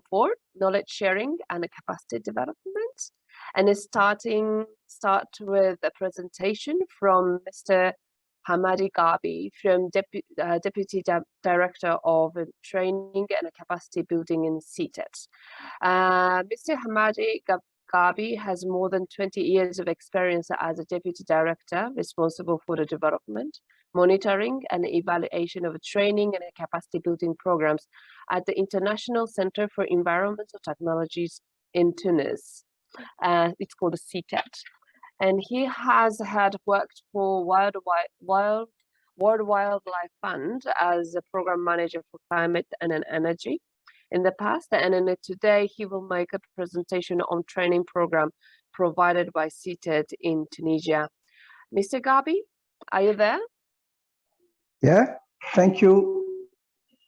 for knowledge sharing and capacity development. And start with a presentation from Mr. Hamadi Gabi, from Deputy Director of Training and Capacity Building in CTET. Mr. Hamadi Gabi has more than 20 years of experience as a Deputy Director responsible for the development, monitoring and evaluation of training and capacity building programs at the International Center for Environmental Technologies in Tunis. It's called the CTET. And he has worked for World Wildlife Fund as a program manager for climate and energy in the past. And today he will make a presentation on training program provided by CTET in Tunisia. Mr. Gabi, are you there? Yeah, thank you.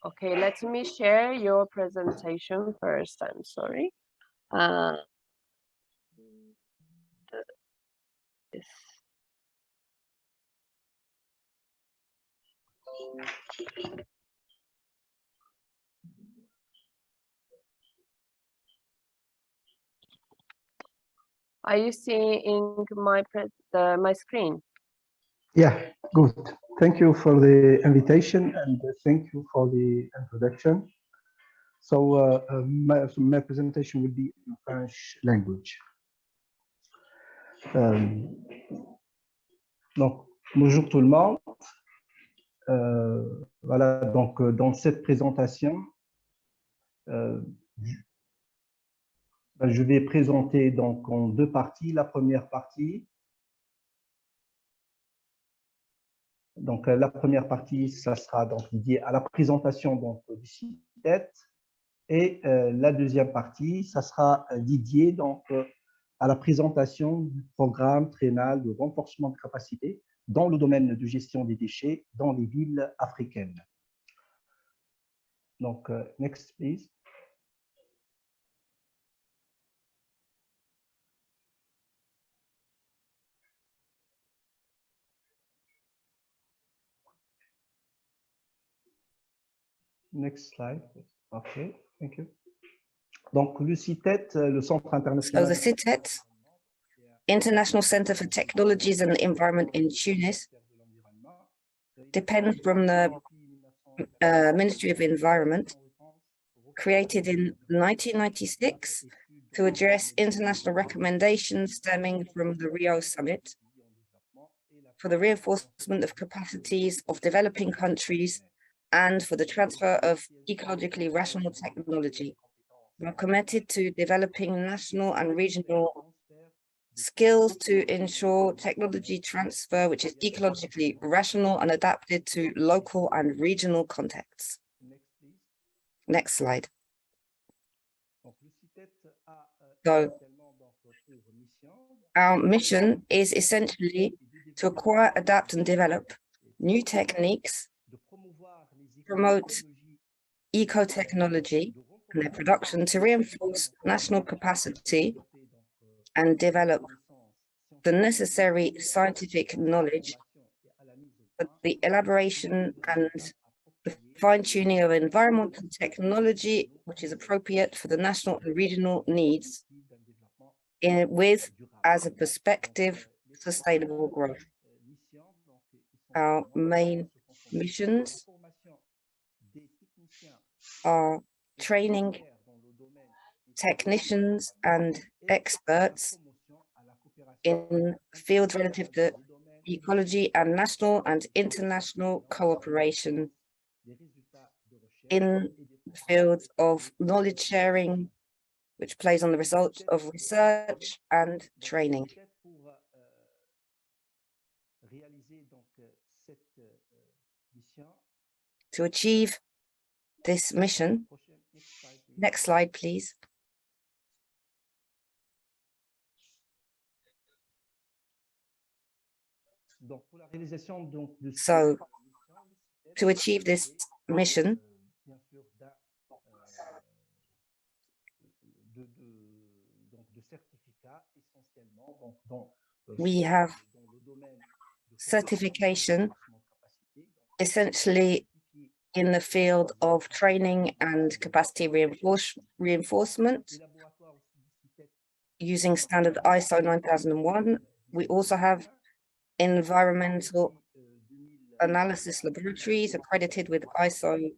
Okay, let me share your presentation first. I'm sorry. Yes. Are you seeing my screen? Yeah, good. Thank you for the invitation and thank you for the introduction. So my presentation will be in French language. Donc, bonjour tout le monde. Voilà, donc dans cette présentation, je vais présenter donc en deux parties. La première partie, ça sera donc dédié à la présentation donc du CTET, et la deuxième partie, ça sera dédié donc à la présentation du programme triennal de renforcement de capacité dans le domaine de gestion des déchets dans les villes africaines. Donc, next please. Next slide. Okay, thank you. Donc, le CITET, le Centre international. So the CITET, International Center for Technologies and the Environment in Tunis, depends from the Ministry of Environment, created in 1996 to address international recommendations stemming from the Rio Summit for the reinforcement of capacities of developing countries and for the transfer of ecologically rational technology. We are committed to developing national and regional skills to ensure technology transfer, which is ecologically rational and adapted to local and regional contexts. Next slide. So, our mission is essentially to acquire, adapt, and develop new techniques, promote eco-technology and their production to reinforce national capacity and develop the necessary scientific knowledge for the elaboration and the fine-tuning of environmental technology, which is appropriate for the national and regional needs, with, as a perspective, sustainable growth. Our main missions are training technicians and experts in fields relative to ecology and national and international cooperation in the fields of knowledge sharing, which plays on the results of research and training. To achieve this mission, next slide, please. So, to achieve this mission, we have certification essentially in the field of training and capacity reinforcement using standard ISO 9001. We also have environmental analysis laboratories accredited with ISO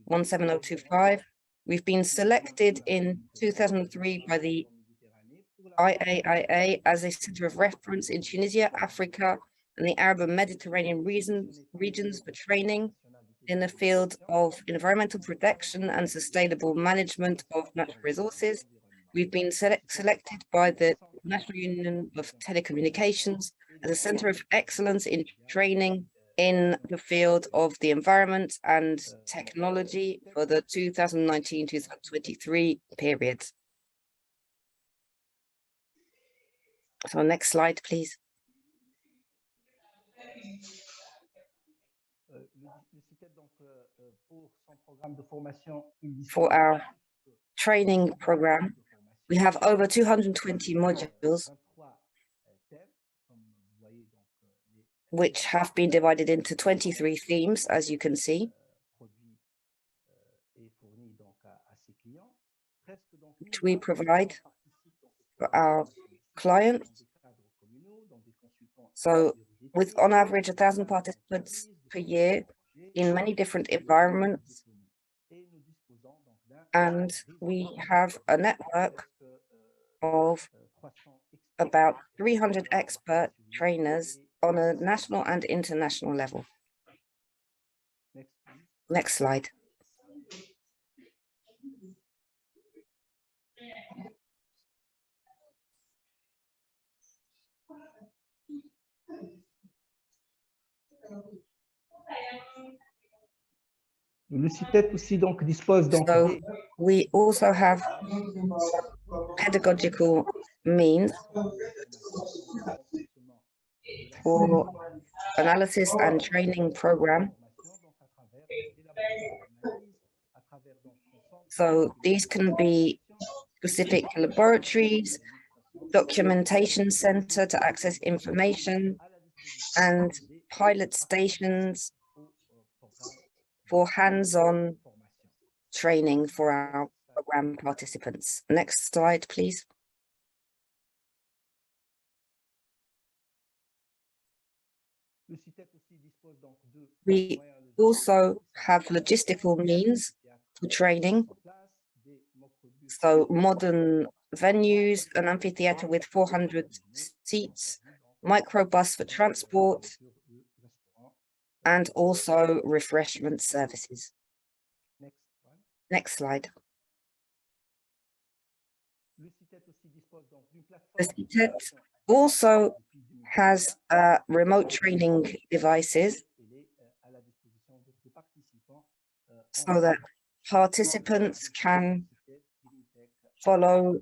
17025. We've been selected in 2003 by the IAIA as a center of reference in Tunisia, Africa, and the Arab and Mediterranean regions for training in the field of environmental protection and sustainable management of natural resources. We've been selected by the National Union of Telecommunications as a center of excellence in training in the field of the environment and technology for the 2019-2023 period. So next slide, please. For our training program, we have over 220 modules, which have been divided into 23 themes, as you can see, which we provide for our clients. So with on average 1,000 participants per year in many different environments, and we have a network of about 300 expert trainers on a national and international level. Next slide. Le CITET aussi donc dispose donc. So we also have pedagogical means for analysis and training program. So these can be specific laboratories, documentation center to access information, and pilot stations for hands-on training for our program participants. Next slide, please. We also have logistical means for training. So modern venues, an amphitheater with 400 seats, microbus for transport, and also refreshment services. Next slide. The CITET also has remote training devices so that participants can follow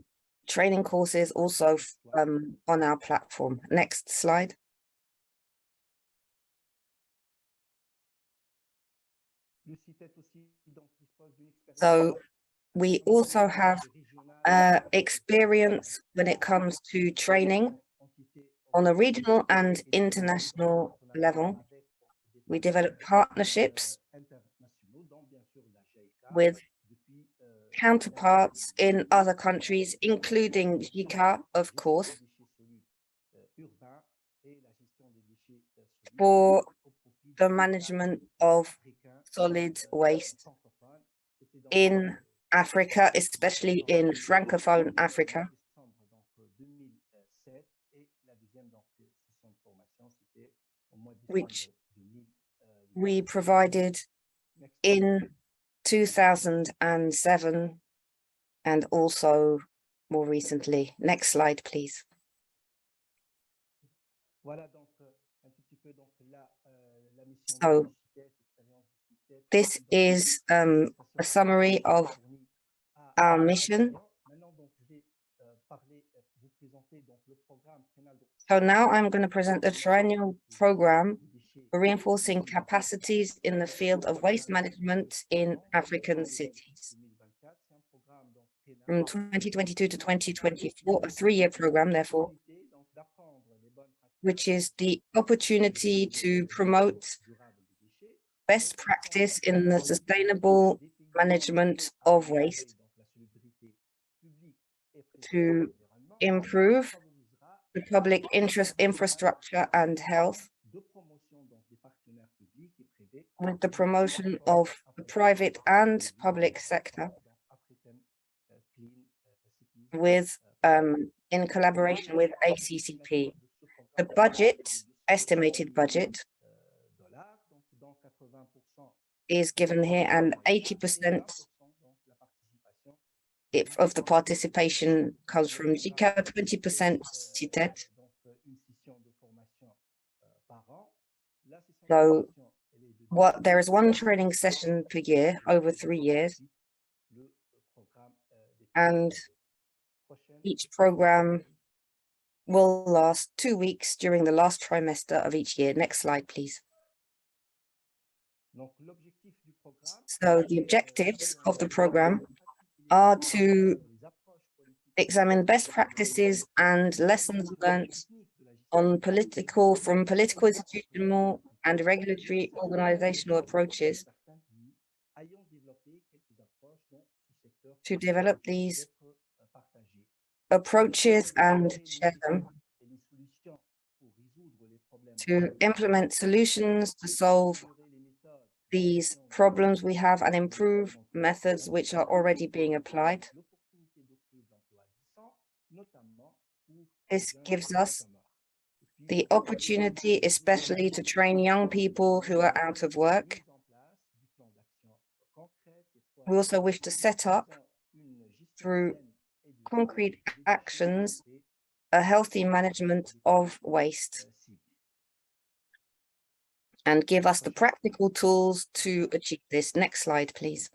training courses also on our platform. Next slide. So we also have experience when it comes to training on a regional and international level. We develop partnerships with counterparts in other countries, including JICA, of course, for the management of solid waste in Africa, especially in Francophone Africa, which we provided in 2007 and also more recently. Next slide, please. So this is a summary of our mission. So now I'm going to present the triennial program for reinforcing capacities in the field of waste management in African cities. From 2022 to 2024, a 3-year program, therefore, which is the opportunity to promote best practice in the sustainable management of waste to improve the public interest infrastructure and health with the promotion of the private and public sector with in collaboration with ACCP. The budget, estimated budget, is given here, and 80% of the participation comes from JICA, 20% CITET. So there is one training session per year over 3 years, and each program will last 2 weeks during the last trimester of each year. Next slide, please. So the objectives of the program are to examine best practices and lessons learned on political, institutional and regulatory organizational approaches to develop these approaches and share them, to implement solutions to solve these problems we have and improve methods which are already being applied. This gives us the opportunity, especially to train young people who are out of work. We also wish to set up, through concrete actions, a healthy management of waste and give us the practical tools to achieve this. Next slide, please.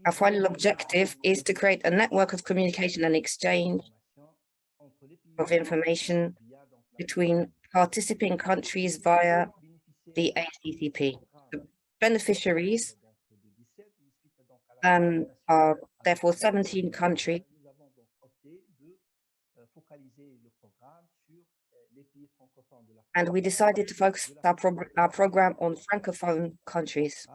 Our final objective is to create a network of communication and exchange of information between participating countries via the ACCP. The beneficiaries are therefore 17 countries, and we decided to focus our program on Francophone countries.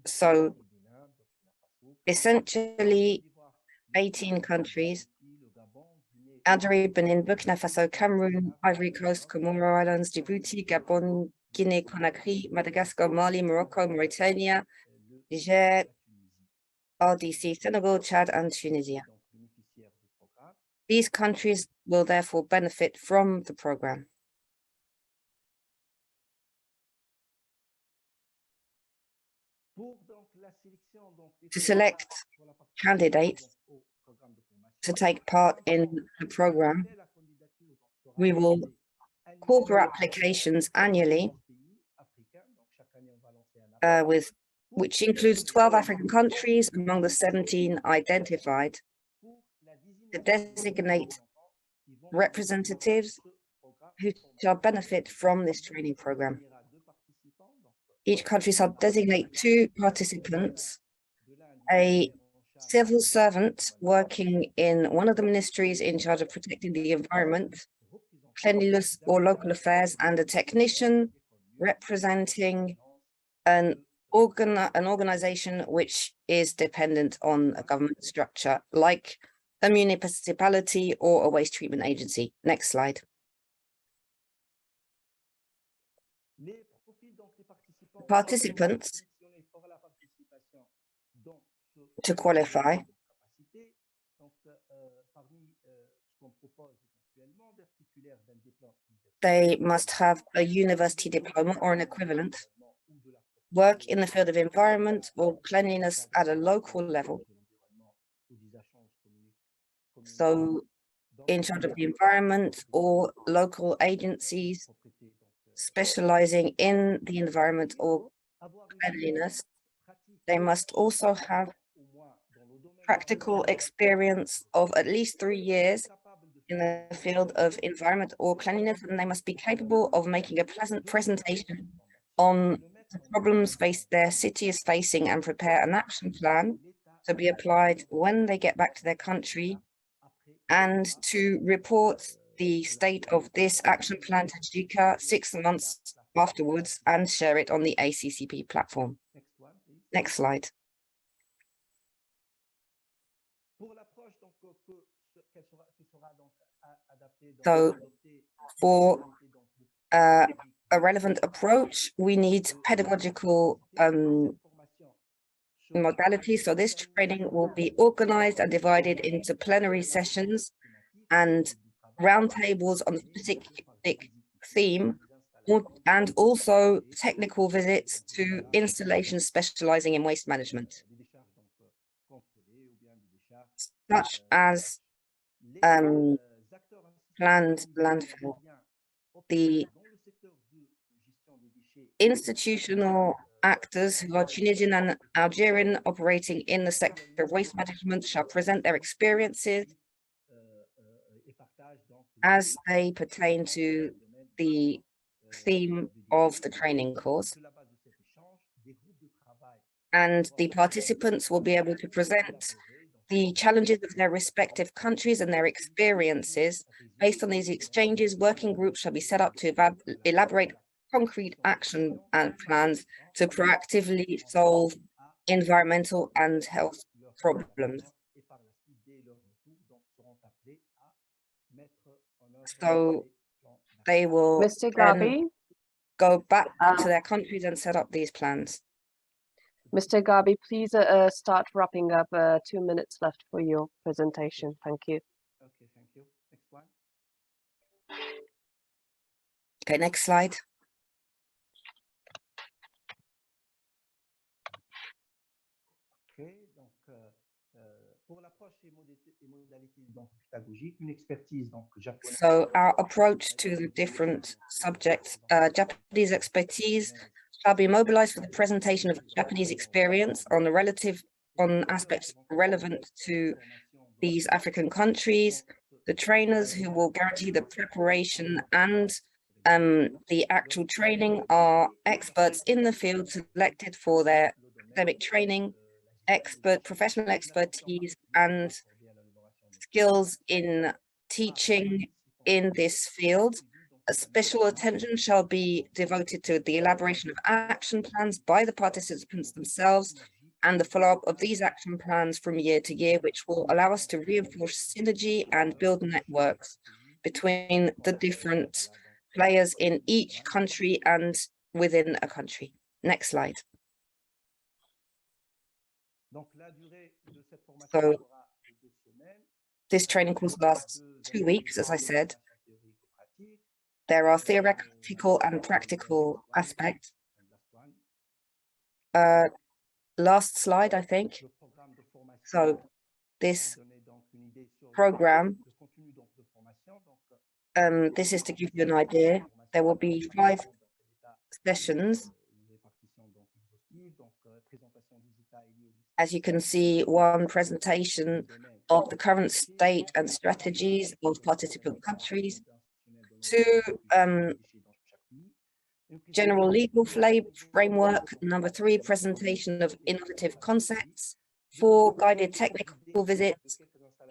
So essentially 18 countries: Algeria, Benin, Burkina Faso, Cameroon, Ivory Coast, Comoro Islands, Djibouti, Gabon, Guinea-Conakry, Madagascar, Mali, Morocco, Mauritania, Niger, RDC, Senegal, Chad, and Tunisia. These countries will therefore benefit from the program. To select candidates to take part in the program, we will call for applications annually, which includes 12 African countries among the 17 identified, to designate representatives who shall benefit from this training program. Each country shall designate 2 participants: a civil servant working in one of the ministries in charge of protecting the environment, cleanliness or local affairs, and a technician representing an organization which is dependent on a government structure, like a municipality or a waste treatment agency. Next slide. Participants to qualify they must have a university diploma or an equivalent, work in the field of environment or cleanliness at a local level, so in charge of the environment, or local agencies specializing in the environment or cleanliness. They must also have practical experience of at least 3 years in the field of environment or cleanliness, and they must be capable of making a pleasant presentation on the problems their city is facing and prepare an action plan to be applied when they get back to their country and to report the state of this action plan to JICA 6 months afterwards and share it on the ACCP platform. Next slide. So for a relevant approach, we need pedagogical modalities. So this training will be organized and divided into plenary sessions and roundtables on a specific theme, and also technical visits to installations specializing in waste management, such as planned landfill. The institutional actors who are Tunisian and Algerian operating in the sector of waste management shall present their experiences as they pertain to the theme of the training course. And the participants will be able to present the challenges of their respective countries and their experiences. Based on these exchanges, working groups shall be set up to elaborate concrete action and plans to proactively solve environmental and health problems. So they will Mr. Gabi, go back to their countries and set up these plans. Mr. Gabi, please start wrapping up. 2 minutes left for your presentation. Thank you. Okay, thank you. Next one. Okay, next slide. Okay, donc pour l'approche et modalités donc pédagogiques, une expertise donc japonaise. So our approach to the different subjects, Japanese expertise shall be mobilized for the presentation of Japanese experience on aspects relevant to these African countries. The trainers who will guarantee the preparation and the actual training are experts in the field selected for their academic training, professional expertise, and skills in teaching in this field. A special attention shall be devoted to the elaboration of action plans by the participants themselves and the follow-up of these action plans from year to year, which will allow us to reinforce synergy and build networks between the different players in each country and within a country. Next slide. So this training course lasts 2 weeks, as I said. There are theoretical and practical aspects. Last slide, I think. So this program, this is to give you an idea. There will be 5 sessions. As you can see, one presentation of the current state and strategies of participant countries, 2 general legal framework, number 3, presentation of innovative concepts, 4 guided technical visits,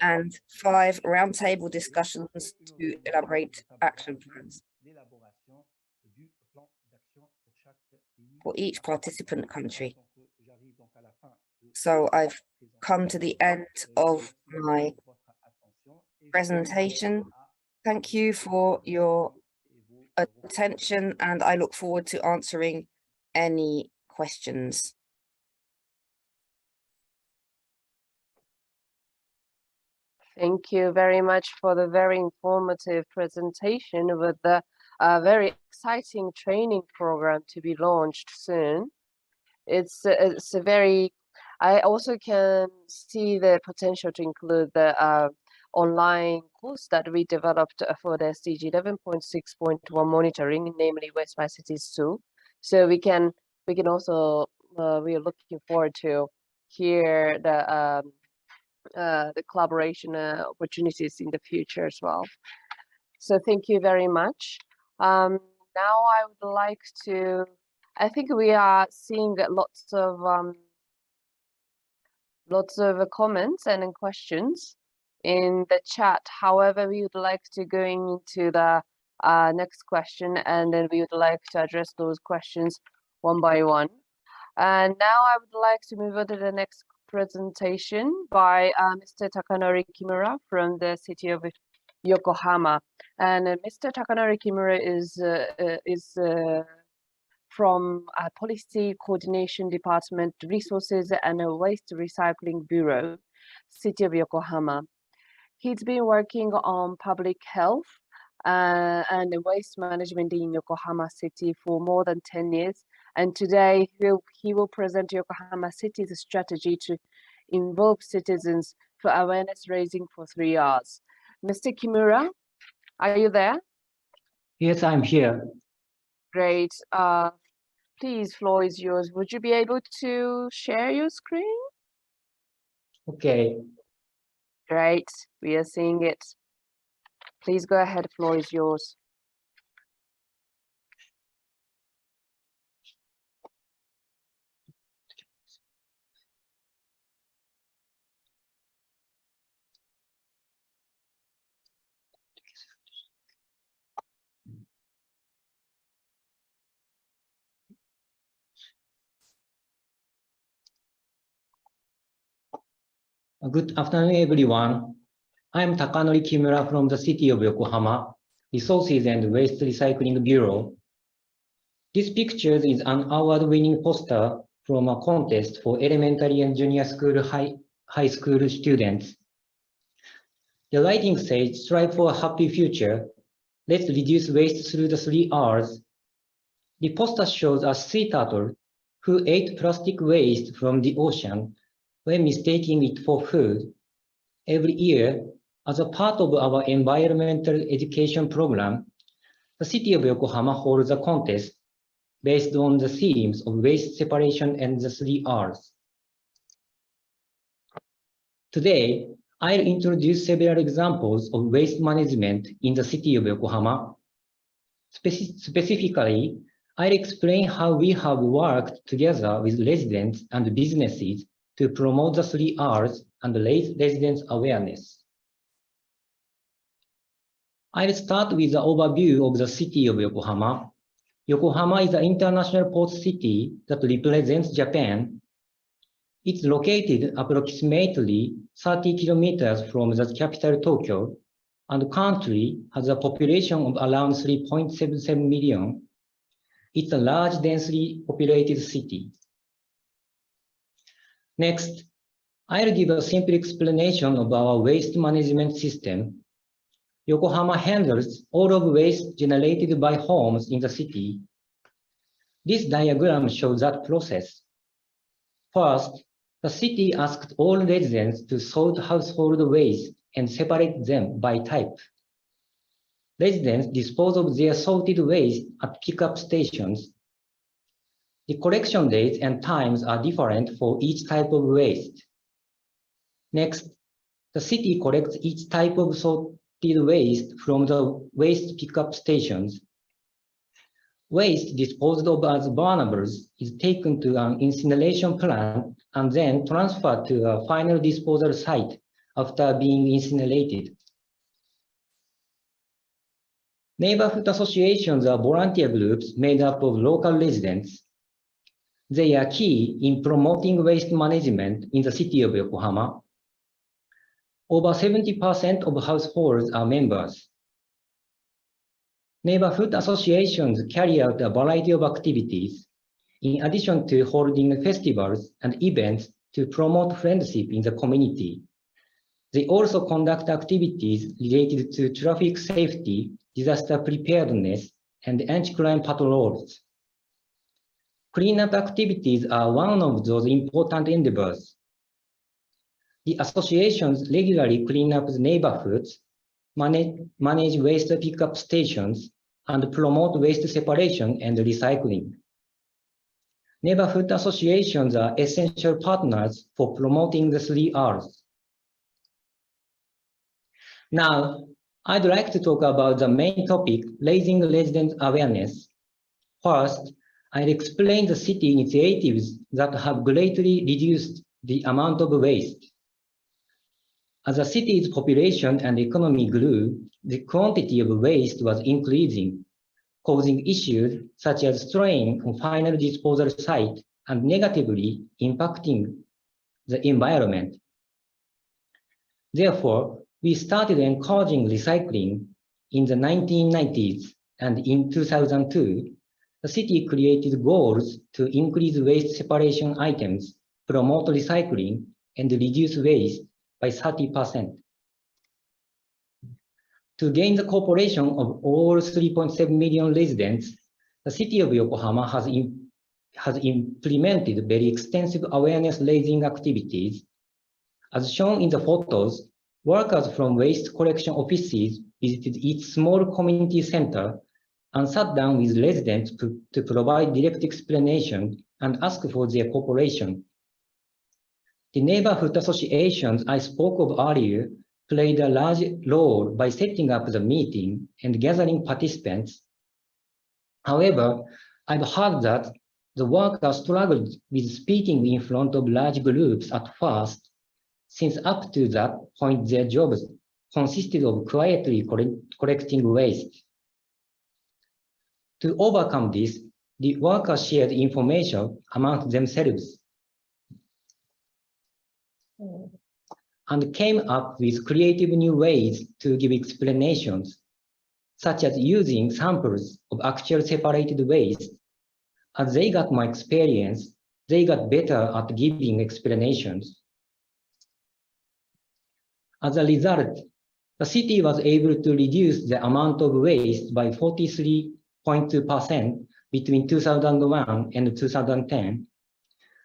and 5 roundtable discussions to elaborate action plans for each participant country. So I've come to the end of my presentation. Thank you for your attention, and I look forward to answering any questions. Thank you very much for the very informative presentation with the very exciting training program to be launched soon. It's a very, I also can see the potential to include the online course that we developed for the SDG 11.6.1 monitoring, namely Waste by Cities 2. So we can also, we are looking forward to hear the collaboration opportunities in the future as well. So thank you very much. Now I would like to, I think we are seeing lots of comments and questions. in the chat. However, we would like to go into the next question, and then we would like to address those questions one by one. And now I would like to move on to the next presentation by Mr. Takanori Kimura from the city of Yokohama. And Mr. Takanori Kimura is from Policy Coordination Department, Resources and Waste Recycling Bureau, City of Yokohama. He's been working on public health and waste management in Yokohama City for more than 10 years. And today he will present Yokohama City's strategy to involve citizens for awareness raising for 3 hours. Mr. Kimura, are you there? Yes, I'm here. Great. Please, floor is yours. Would you be able to share your screen? Okay. Great. We are seeing it. Please go ahead. Floor is yours. Good afternoon, everyone. I'm Takanori Kimura from the City of Yokohama, Resources and Waste Recycling Bureau. This picture is an award-winning poster from a contest for elementary and junior school high school students. The writing says, "Strive for a happy future. Let's reduce waste through the 3 R's." The poster shows a sea turtle who ate plastic waste from the ocean when mistaking it for food. Every year, as a part of our environmental education program, the City of Yokohama holds a contest based on the themes of waste separation and the 3 R's. Today, I'll introduce several examples of waste management in the City of Yokohama. Specifically, I'll explain how we have worked together with residents and businesses to promote the 3 R's and raise residents' awareness. I'll start with the overview of the City of Yokohama. Yokohama is an international port city that represents Japan. It's located approximately 30 kilometers from the capital Tokyo, and the country has a population of around 3.77 million. It's a large, densely populated city. Next, I'll give a simple explanation of our waste management system. Yokohama handles all of waste generated by homes in the city. This diagram shows that process. First, the city asked all residents to sort household waste and separate them by type. Residents dispose of their sorted waste at pickup stations. The collection dates and times are different for each type of waste. Next, the city collects each type of sorted waste from the waste pickup stations. Waste disposed of as burnables is taken to an incineration plant and then transferred to a final disposal site after being incinerated. Neighborhood associations are volunteer groups made up of local residents. They are key in promoting waste management in the City of Yokohama. Over 70% of households are members. Neighborhood associations carry out a variety of activities, in addition to holding festivals and events to promote friendship in the community. They also conduct activities related to traffic safety, disaster preparedness, and anti-crime patrols. Cleanup activities are one of those important endeavors. The associations regularly clean up the neighborhoods, manage waste pickup stations, and promote waste separation and recycling. Neighborhood associations are essential partners for promoting the 3 R's. Now, I'd like to talk about the main topic, raising resident awareness. First, I'll explain the city initiatives that have greatly reduced the amount of waste. As the city's population and economy grew, the quantity of waste was increasing, causing issues such as strain on final disposal site and negatively impacting the environment. Therefore, we started encouraging recycling in the 1990s, and in 2002, the city created goals to increase waste separation items, promote recycling, and reduce waste by 30%. To gain the cooperation of all 3.7 million residents, the city of Yokohama has implemented very extensive awareness-raising activities. As shown in the photos, workers from waste collection offices visited each small community center and sat down with residents to provide direct explanation and ask for their cooperation. The neighborhood associations I spoke of earlier played a large role by setting up the meeting and gathering participants. However, I've heard that the workers struggled with speaking in front of large groups at first, since up to that point their jobs consisted of quietly collecting waste. To overcome this, the workers shared information among themselves and came up with creative new ways to give explanations, such as using samples of actual separated waste. As they got more experience, they got better at giving explanations. As a result, the city was able to reduce the amount of waste by 43.2% between 2001 and 2010.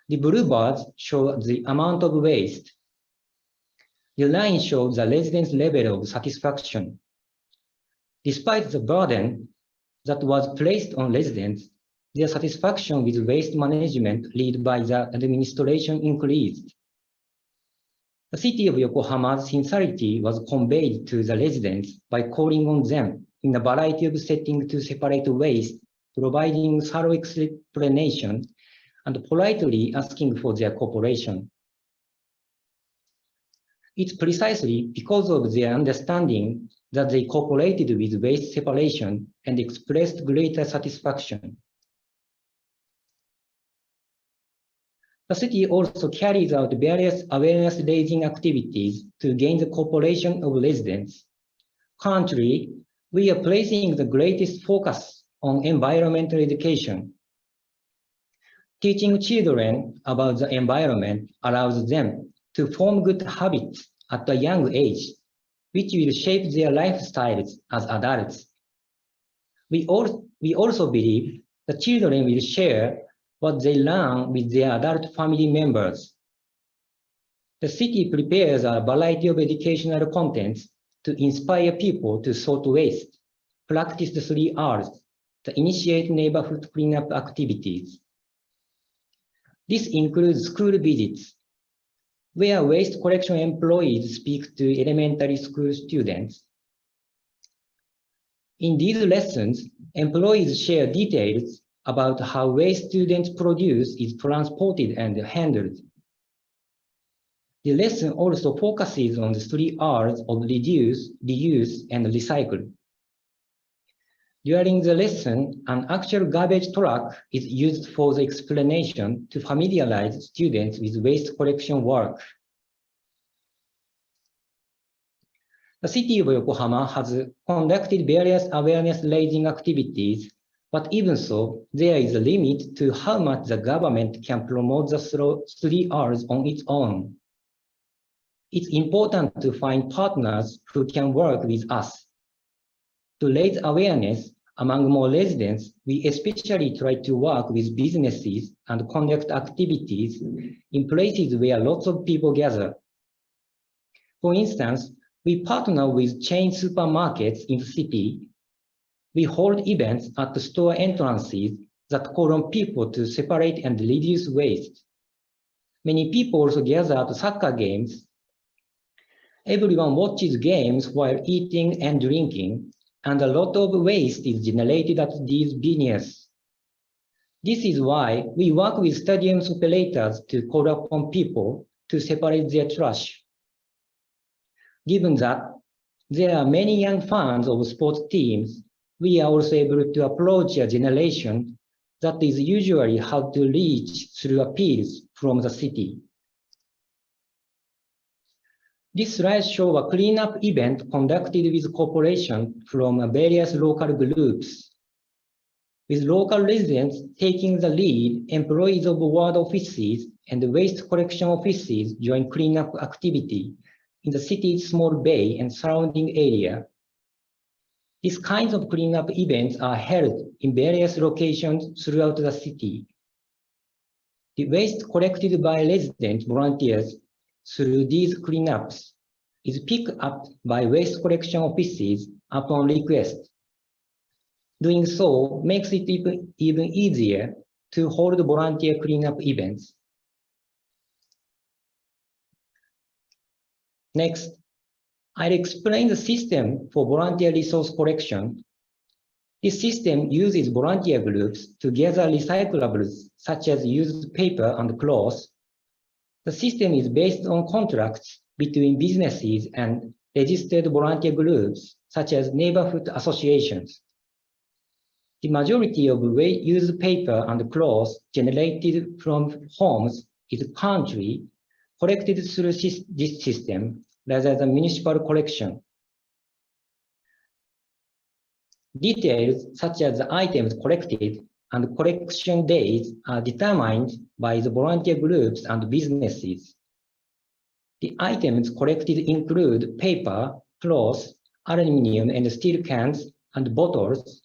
The blue bars show the amount of waste. The line shows the residents' level of satisfaction. Despite the burden that was placed on residents, their satisfaction with waste management led by the administration increased. The city of Yokohama's sincerity was conveyed to the residents by calling on them in a variety of settings to separate waste, providing thorough explanation, and politely asking for their cooperation. It's precisely because of their understanding that they cooperated with waste separation and expressed greater satisfaction. The city also carries out various awareness-raising activities to gain the cooperation of residents. Currently, we are placing the greatest focus on environmental education. Teaching children about the environment allows them to form good habits at a young age, which will shape their lifestyles as adults. We also believe the children will share what they learn with their adult family members. The city prepares a variety of educational contents to inspire people to sort waste, practice the 3 Rs, to initiate neighborhood cleanup activities. This includes school visits, where waste collection employees speak to elementary school students. In these lessons, employees share details about how waste students produce is transported and handled. The lesson also focuses on the 3 Rs of reduce, reuse, and recycle. During the lesson, an actual garbage truck is used for the explanation to familiarize students with waste collection work. The city of Yokohama has conducted various awareness-raising activities, but even so, there is a limit to how much the government can promote the 3 Rs on its own. It's important to find partners who can work with us. To raise awareness among more residents, we especially try to work with businesses and conduct activities in places where lots of people gather. For instance, we partner with chain supermarkets in the city. We hold events at the store entrances that call on people to separate and reduce waste. Many people also gather at soccer games. Everyone watches games while eating and drinking, and a lot of waste is generated at these venues. This is why we work with stadium operators to call upon people to separate their trash. Given that there are many young fans of sports teams, we are also able to approach a generation that is usually hard to reach through appeals from the city. This slide shows a cleanup event conducted with cooperation from various local groups. With local residents taking the lead, employees of ward offices and waste collection offices join cleanup activity in the city's small bay and surrounding area. These kinds of cleanup events are held in various locations throughout the city. The waste collected by resident volunteers through these cleanups is picked up by waste collection offices upon request. Doing so makes it even easier to hold volunteer cleanup events. Next, I'll explain the system for volunteer resource collection. This system uses volunteer groups to gather recyclables such as used paper and cloth. The system is based on contracts between businesses and registered volunteer groups such as neighborhood associations. The majority of used paper and cloth generated from homes is currently collected through this system rather than municipal collection. Details such as the items collected and collection days are determined by the volunteer groups and businesses. The items collected include paper, cloth, aluminum and steel cans, and bottles.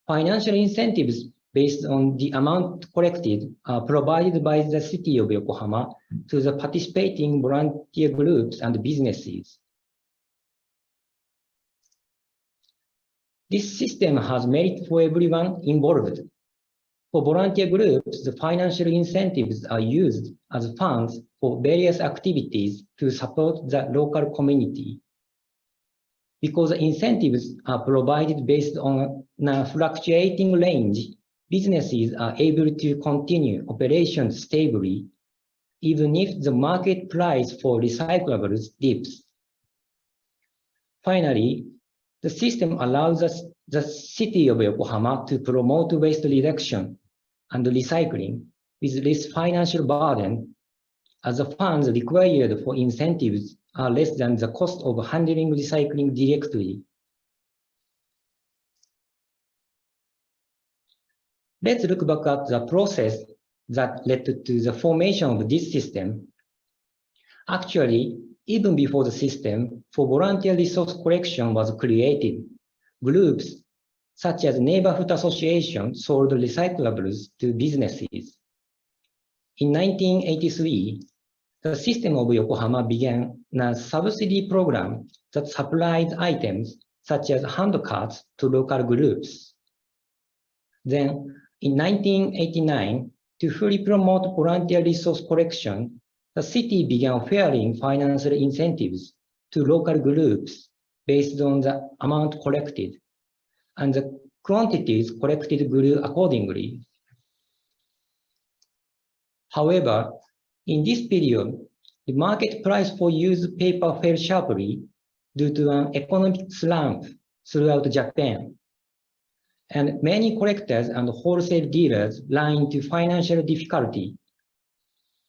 Financial incentives based on the amount collected are provided by the city of Yokohama to the participating volunteer groups and businesses. This system has merit for everyone involved. For volunteer groups, the financial incentives are used as funds for various activities to support the local community. Because the incentives are provided based on a fluctuating range, businesses are able to continue operations stably, even if the market price for recyclables dips. Finally, the system allows the city of Yokohama to promote waste reduction and recycling with less financial burden, as the funds required for incentives are less than the cost of handling recycling directly. Let's look back at the process that led to the formation of this system. Actually, even before the system for volunteer resource collection was created, groups such as neighborhood associations sold recyclables to businesses. In 1983, the system of Yokohama began a subsidy program that supplied items such as handcarts to local groups. Then, in 1989, to fully promote volunteer resource collection, the city began offering financial incentives to local groups based on the amount collected, and the quantities collected grew accordingly. However, in this period, the market price for used paper fell sharply due to an economic slump throughout Japan, and many collectors and wholesale dealers ran into financial difficulty.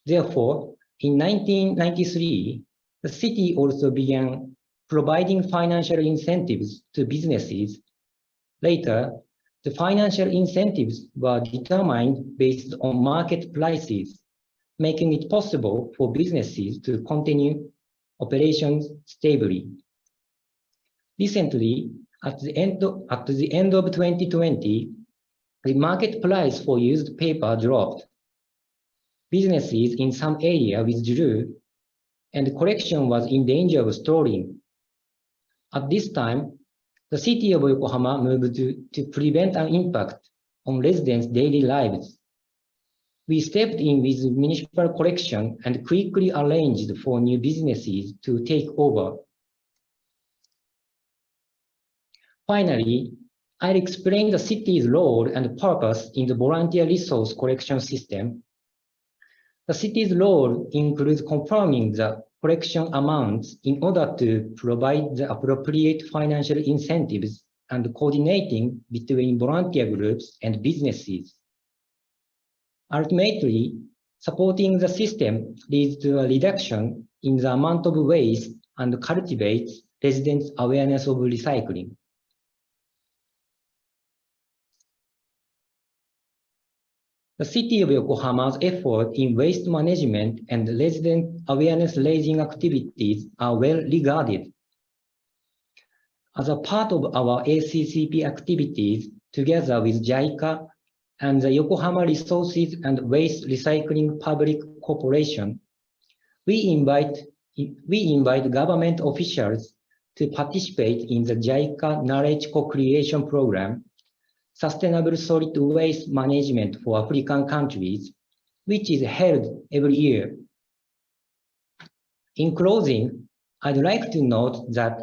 Therefore, in 1993, the city also began providing financial incentives to businesses. Later, the financial incentives were determined based on market prices, making it possible for businesses to continue operations stably. Recently, at the end of 2020, the market price for used paper dropped. Businesses in some areas withdrew, and collection was in danger of stalling. At this time, the city of Yokohama moved to prevent an impact on residents' daily lives. We stepped in with municipal collection and quickly arranged for new businesses to take over. Finally, I'll explain the city's role and purpose in the volunteer resource collection system. The city's role includes confirming the collection amounts in order to provide the appropriate financial incentives and coordinating between volunteer groups and businesses. Ultimately, supporting the system leads to a reduction in the amount of waste and cultivates residents' awareness of recycling. The City of Yokohama's effort in waste management and resident awareness-raising activities are well regarded. As a part of our ACCP activities, together with JICA and the Yokohama Resources and Waste Recycling Public Corporation, we invite government officials to participate in the JICA Knowledge Co-Creation Program, Sustainable Solid Waste Management for African Countries, which is held every year. In closing, I'd like to note that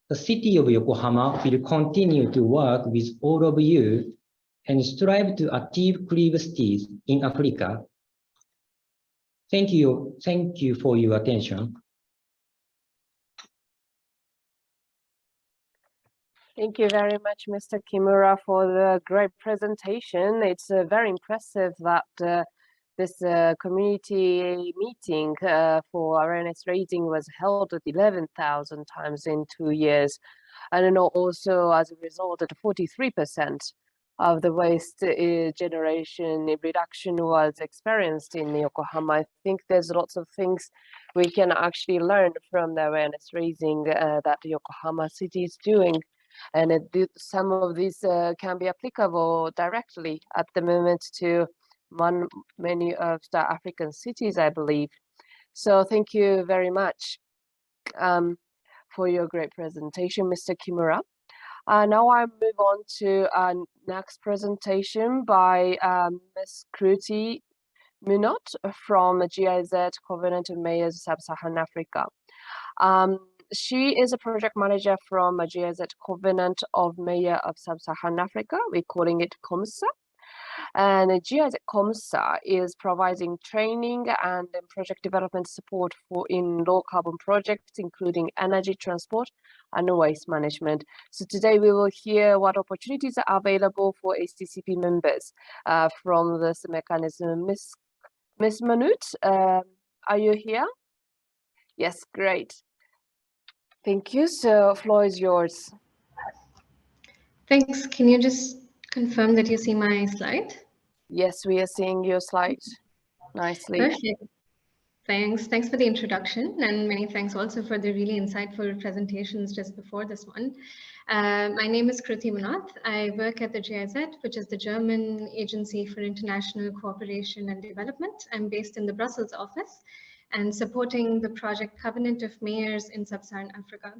the City of Yokohama will continue to work with all of you and strive to achieve clean cities in Africa. Thank you for your attention. Thank you very much, Mr. Kimura, for the great presentation. It's very impressive that this community meeting for awareness raising was held at 11,000 times in 2 years. And then also as a result that 43% of the waste generation reduction was experienced in Yokohama. I think there's lots of things we can actually learn from the awareness raising that Yokohama City is doing. And some of these can be applicable directly at the moment to many of the African cities, I believe. So thank you very much for your great presentation, Mr. Kimura. Now I move on to our next presentation by Ms. Kruti Munot from the GIZ Covenant of Mayors of Sub-Saharan Africa. She is a project manager from a GIZ Covenant of Mayor of Sub-Saharan Africa. We're calling it COMSA. And GIZ COMSA is providing training and project development support in low carbon projects, including energy, transport, and waste management. So today we will hear what opportunities are available for ACCP members from this mechanism. Ms. Manut, are you here? Yes, great. Thank you. So floor is yours. Thanks. Can you just confirm that you see my slide? Yes, we are seeing your slide nicely. Perfect. Thanks. Thanks for the introduction, and many thanks also for the really insightful presentations just before this one. My name is Kruti Munot. I work at the GIZ, which is the German Agency for International Cooperation and Development. I'm based in the Brussels office and supporting the project Covenant of Mayors in Sub-Saharan Africa.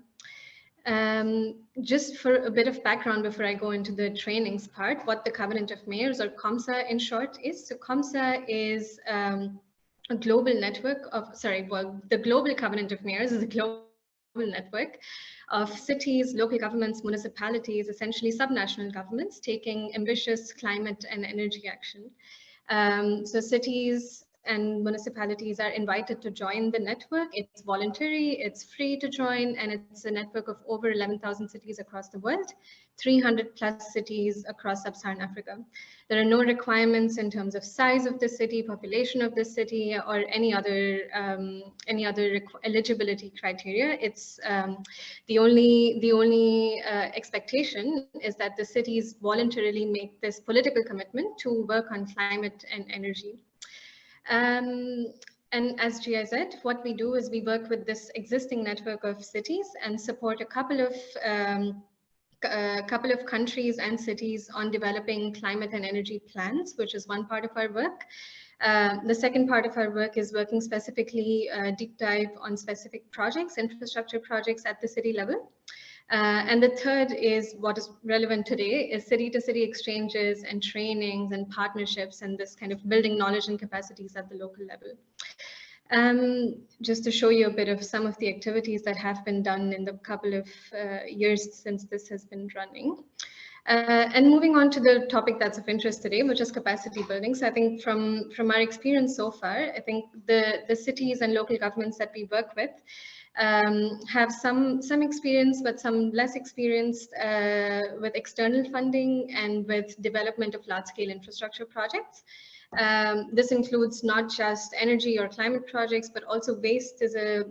Just for a bit of background before I go into the trainings part, what the Covenant of Mayors, or COMSA in short, is. So COMSA is a global network of, the Global Covenant of Mayors is a global network of cities, local governments, municipalities, essentially subnational governments taking ambitious climate and energy action. So cities and municipalities are invited to join the network. It's voluntary, it's free to join, and it's a network of over 11,000 cities across the world, 300 plus cities across Sub-Saharan Africa. There are no requirements in terms of size of the city, population of the city, or any other eligibility criteria. It's the only expectation is that the cities voluntarily make this political commitment to work on climate and energy. And as GIZ, what we do is we work with this existing network of cities and support a couple of countries and cities on developing climate and energy plans, which is one part of our work. The second part of our work is working specifically deep dive on specific projects, infrastructure projects at the city level. And the third is what is relevant today is city-to-city exchanges and trainings and partnerships and this kind of building knowledge and capacities at the local level. Just to show you a bit of some of the activities that have been done in the couple of years since this has been running. And moving on to the topic that's of interest today, which is capacity building. So I think from our experience so far, I think the cities and local governments that we work with have some experience, but some less experience with external funding and with development of large-scale infrastructure projects. This includes not just energy or climate projects, but also waste is a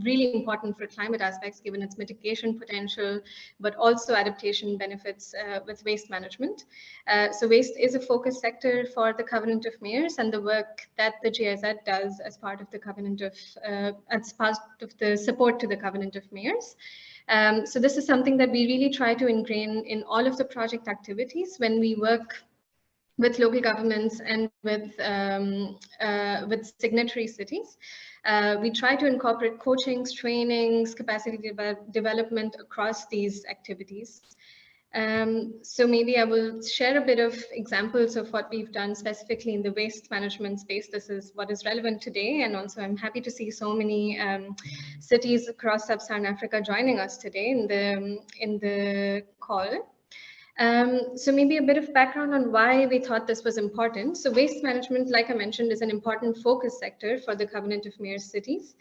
really important for climate aspects, given its mitigation potential, but also adaptation benefits with waste management. So waste is a focus sector for the Covenant of Mayors, and the work that the GIZ does as part of the Covenant of, as part of the support to the Covenant of Mayors. So this is something that we really try to ingrain in all of the project activities when we work with local governments and with signatory cities. We try to incorporate coachings, trainings, capacity development across these activities. So maybe I will share a bit of examples of what we've done specifically in the waste management space. This is what is relevant today. And also I'm happy to see so many cities across Sub-Saharan Africa joining us today in the call. So maybe a bit of background on why we thought this was important. So waste management, like I mentioned, is an important focus sector for the Covenant of Mayors cities.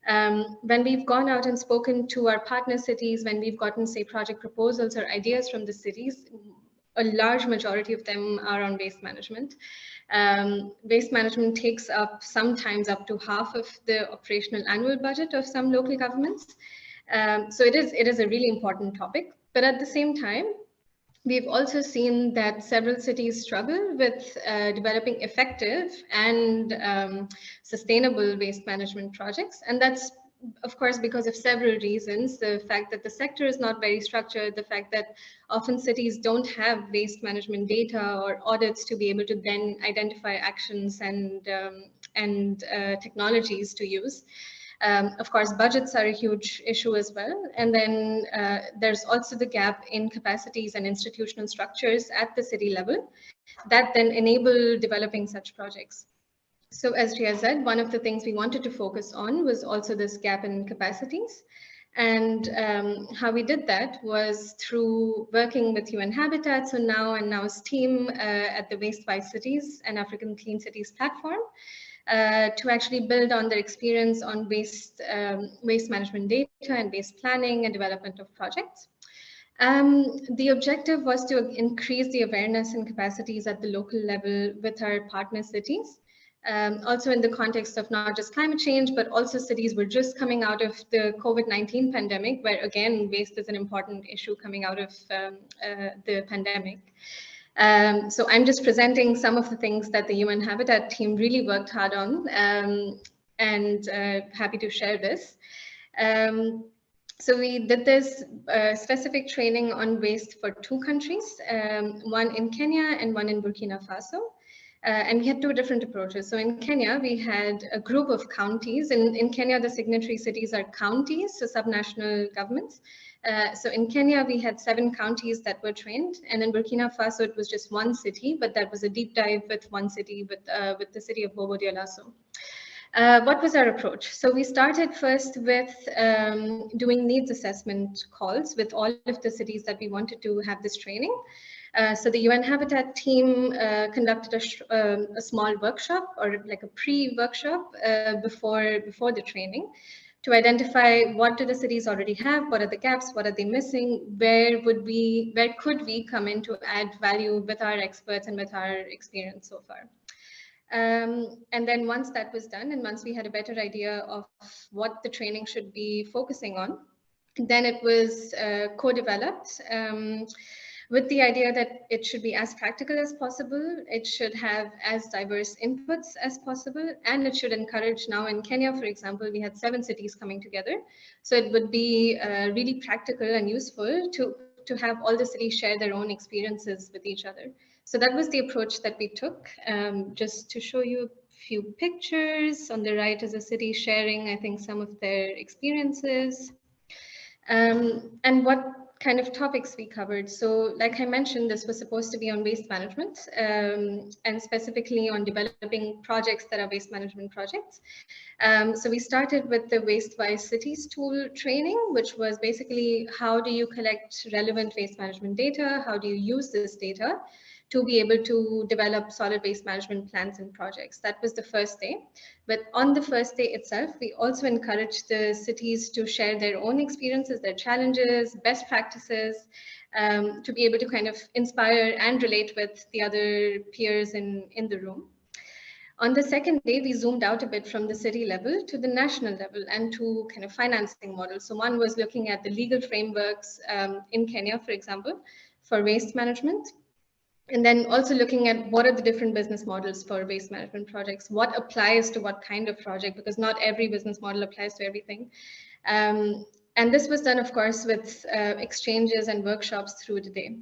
When we've gone out and spoken to our partner cities, when we've gotten, say, project proposals or ideas from the cities, a large majority of them are on waste management. Waste management takes up sometimes up to half of the operational annual budget of some local governments. So it is a really important topic, but at the same time, we've also seen that several cities struggle with developing effective and sustainable waste management projects. And that's, of course, because of several reasons. The fact that the sector is not very structured, the fact that often cities don't have waste management data or audits to be able to then identify actions and technologies to use. Of course, budgets are a huge issue as well. And then there's also the gap in capacities and institutional structures at the city level that then enable developing such projects. So as Ria said, one of the things we wanted to focus on was also this gap in capacities. And how we did that was through working with UN Habitat, so now's team at the Waste Wise Cities and African Clean Cities platform. To actually build on their experience on waste management data and waste planning and development of projects. The objective was to increase the awareness and capacities at the local level with our partner cities. Also in the context of not just climate change, but also cities were just coming out of the COVID-19 pandemic, where again, waste is an important issue coming out of the pandemic. So I'm just presenting some of the things that the UN Habitat team really worked hard on, and happy to share this. So we did this specific training on waste for 2 countries, one in Kenya and one in Burkina Faso. And we had 2 different approaches. So in Kenya, we had a group of counties. In Kenya, the signatory cities are counties, so subnational governments. So in Kenya, we had 7 counties that were trained, and in Burkina Faso, it was just 1 city, but that was a deep dive with 1 city, with the city of Bobo Dioulasso. What was our approach? So we started first with doing needs assessment calls with all of the cities that we wanted to have this training. So the UN Habitat team conducted a small workshop, or like a pre-workshop before the training, to identify what do the cities already have, what are the gaps, what are they missing, where could we come in to add value with our experts and with our experience so far. And then once that was done, and once we had a better idea of what the training should be focusing on, then it was co-developed with the idea that it should be as practical as possible, it should have as diverse inputs as possible, and it should encourage. Now in Kenya, for example, we had 7 cities coming together. So it would be really practical and useful to have all the cities share their own experiences with each other. So that was the approach that we took. Just to show you a few pictures, on the right is a city sharing, I think, some of their experiences. And what kind of topics we covered. So like I mentioned, this was supposed to be on waste management and specifically on developing projects that are waste management projects. So we started with the Waste-Wise Cities tool training, which was basically how do you collect relevant waste management data? How do you use this data to be able to develop solid waste management plans and projects? That was the first day. But on the first day itself, we also encouraged the cities to share their own experiences, their challenges, best practices, to be able to kind of inspire and relate with the other peers in the room. On the second day, we zoomed out a bit from the city level to the national level and to kind of financing models. So one was looking at the legal frameworks in Kenya, for example, for waste management. And then also looking at what are the different business models for waste management projects, what applies to what kind of project, because not every business model applies to everything. And this was done, of course, with exchanges and workshops through the day.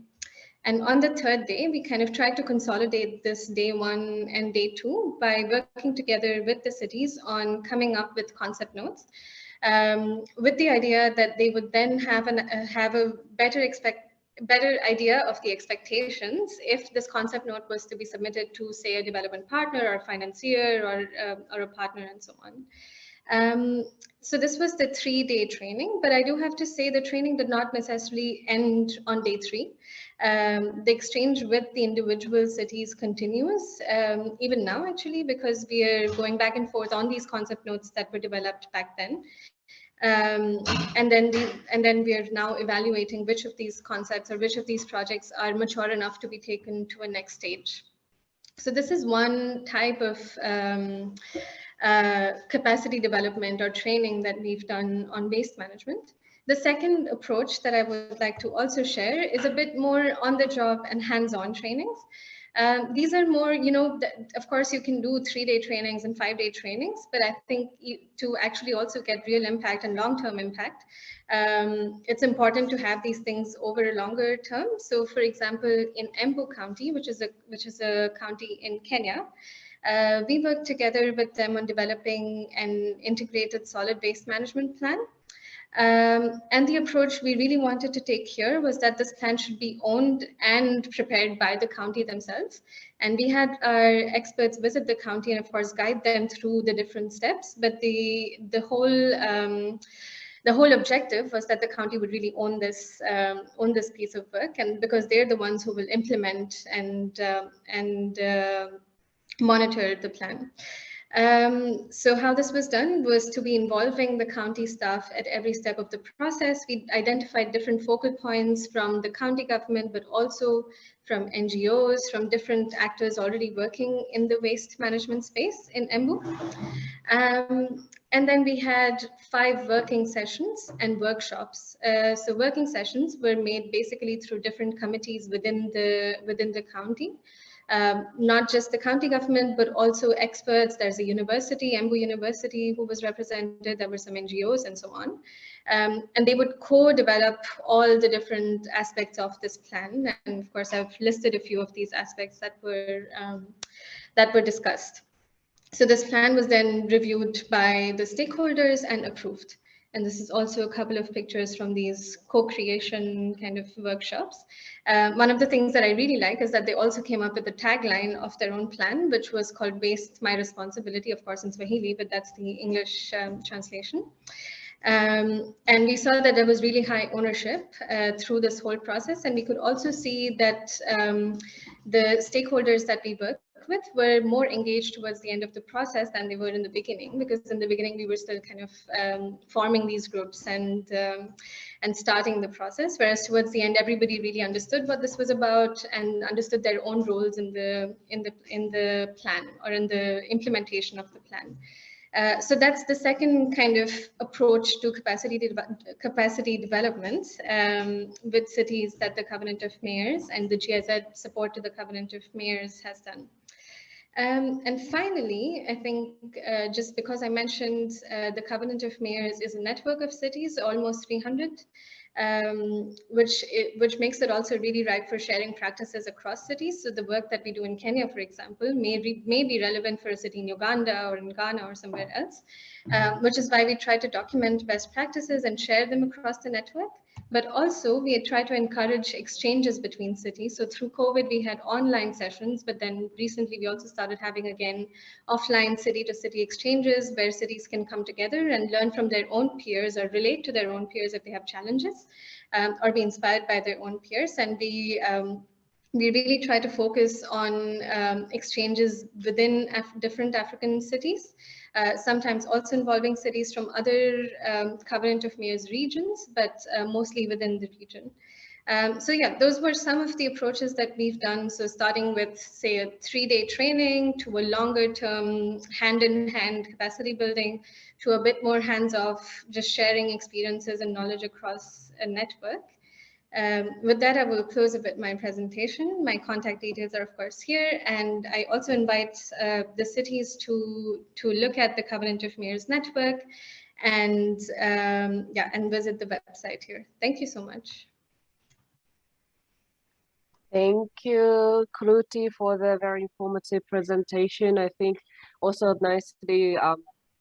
And on the third day, we kind of tried to consolidate this day 1 and day 2 by working together with the cities on coming up with concept notes, with the idea that they would then have a better idea of the expectations if this concept note was to be submitted to, say, a development partner or financier or a partner and so on. So this was the 3-day training, but I do have to say the training did not necessarily end on day 3. The exchange with the individual cities continues, even now actually, because we are going back and forth on these concept notes that were developed back then. And then we are now evaluating which of these concepts or which of these projects are mature enough to be taken to a next stage. So this is one type of capacity development or training that we've done on waste management. The second approach that I would like to also share is a bit more on the job and hands-on trainings. These are more, of course, you can do 3-day trainings and 5-day trainings, but I think to actually also get real impact and long-term impact, it's important to have these things over a longer term. So, for example, in Embu County, which is a county in Kenya, we worked together with them on developing an integrated solid waste management plan. And the approach we really wanted to take here was that this plan should be owned and prepared by the county themselves. And we had our experts visit the county and, of course, guide them through the different steps. But the whole objective was that the county would really own this piece of work, and because they're the ones who will implement and monitor the plan. So how this was done was to be involving the county staff at every step of the process. We identified different focal points from the county government, but also from NGOs, from different actors already working in the waste management space in Embu. And then we had 5 working sessions and workshops. So working sessions were made basically through different committees within the county. Not just the county government, but also experts. There's a university, Embu University, who was represented. There were some NGOs and so on. And they would co-develop all the different aspects of this plan. And of course, I've listed a few of these aspects that were discussed. So this plan was then reviewed by the stakeholders and approved. And this is also a couple of pictures from these co-creation kind of workshops. One of the things that I really like is that they also came up with a tagline of their own plan, which was called Waste, My Responsibility, of course in Swahili, but that's the English translation. And we saw that there was really high ownership through this whole process. And we could also see that the stakeholders that we worked with were more engaged towards the end of the process than they were in the beginning, because in the beginning we were still kind of forming these groups and starting the process, whereas towards the end everybody really understood what this was about and understood their own roles in the plan or in the implementation of the plan. So that's the second kind of approach to capacity development with cities that the Covenant of Mayors and the GIZ support to the Covenant of Mayors has done. And finally, I think just because I mentioned the Covenant of Mayors is a network of cities, almost 300, which makes it also really ripe for sharing practices across cities. So the work that we do in Kenya, for example, may be relevant for a city in Uganda or in Ghana or somewhere else, which is why we try to document best practices and share them across the network. But also we try to encourage exchanges between cities. So through COVID, we had online sessions, but then recently we also started having again offline city-to-city exchanges where cities can come together and learn from their own peers or relate to their own peers if they have challenges, or be inspired by their own peers. And we really try to focus on exchanges within different African cities, sometimes also involving cities from other Covenant of Mayors regions, but mostly within the region. So yeah, those were some of the approaches that we've done. So starting with, say, a 3-day training to a longer term hand-in-hand capacity building, to a bit more hands-off, just sharing experiences and knowledge across a network. With that, I will close a bit my presentation. My contact details are, of course, here. And I also invite the cities to look at the Covenant of Mayors network and, yeah, and visit the website here. Thank you so much. Thank you, Kruti, for the very informative presentation. I think also nicely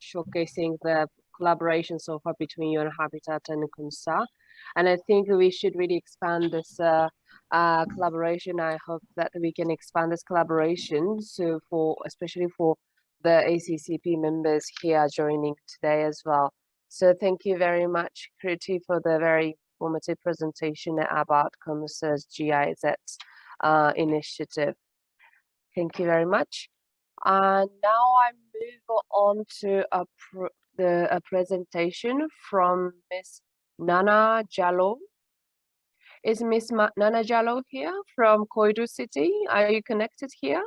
showcasing the collaboration so far between UN Habitat and KUNSA. And I think we should really expand this collaboration. I hope that we can expand this collaboration. So especially for the ACCP members here joining today as well. So thank you very much, Kruti, for the very informative presentation about KUNSA's GIZ initiative. Thank you very much. And now I move on to a presentation from Ms. Nana Jallo. Is Ms. Nana Jallo here from Koidu City? Are you connected here?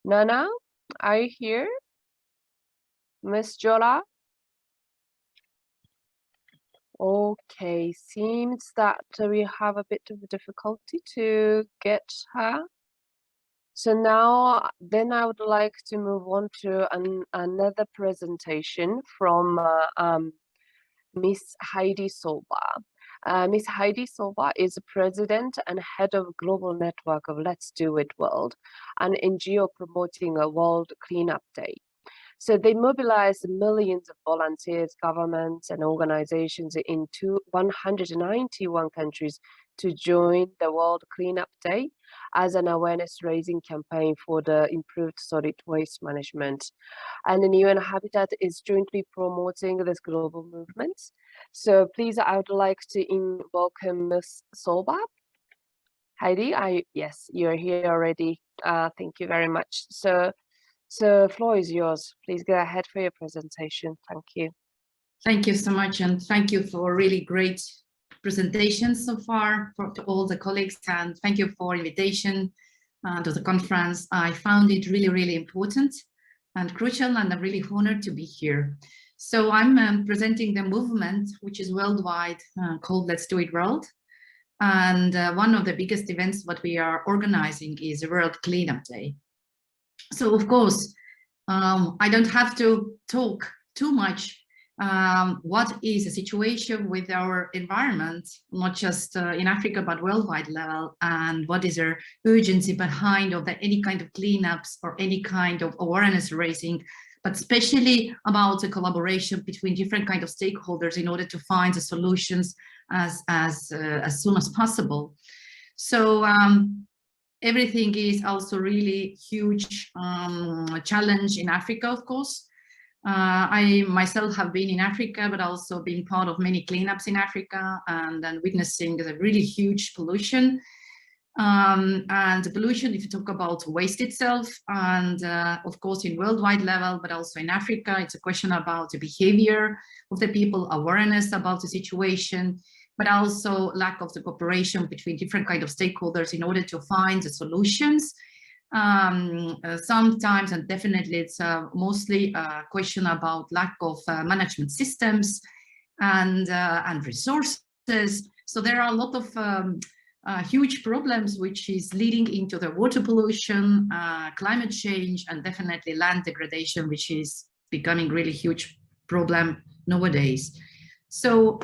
Nana, are you here? Ms. Jola? Okay, seems that we have a bit of difficulty to get her. So now, then I would like to move on to another presentation from Ms. Heidi Soba. Ms. Heidi Soba is president and head of global network of Let's Do It World, an NGO promoting a World Cleanup Day. So they mobilize millions of volunteers, governments, and organizations in 191 countries to join the World Cleanup Day as an awareness-raising campaign for the improved solid waste management. And the UN Habitat is jointly promoting this global movement. So please, I would like to welcome Ms. Soba. Heidi, yes, you're here already. Thank you very much. So floor is yours. Please go ahead for your presentation. Thank you. Thank you so much, and thank you for really great presentations so far to all the colleagues, and thank you for invitation to the conference. I found it really, really important and crucial, and I'm really honored to be here. So I'm presenting the movement, which is worldwide, called Let's Do It World. And one of the biggest events what we are organizing is the World Cleanup Day. So of course, I don't have to talk too much what is the situation with our environment, not just in Africa, but worldwide level, and what is the urgency behind of any kind of cleanups or any kind of awareness raising, but especially about the collaboration between different kind of stakeholders in order to find the solutions as soon as possible. So everything is also really huge challenge in Africa, of course. I myself have been in Africa, but also being part of many cleanups in Africa, and then witnessing the really huge pollution. And the pollution, if you talk about waste itself, and of course in worldwide level, but also in Africa, it's a question about the behavior of the people, awareness about the situation, but also lack of the cooperation between different kind of stakeholders in order to find the solutions. Sometimes, and definitely, it's mostly a question about lack of management systems and resources. So there are a lot of huge problems which is leading into the water pollution, climate change, and definitely land degradation, which is becoming really huge problem nowadays. So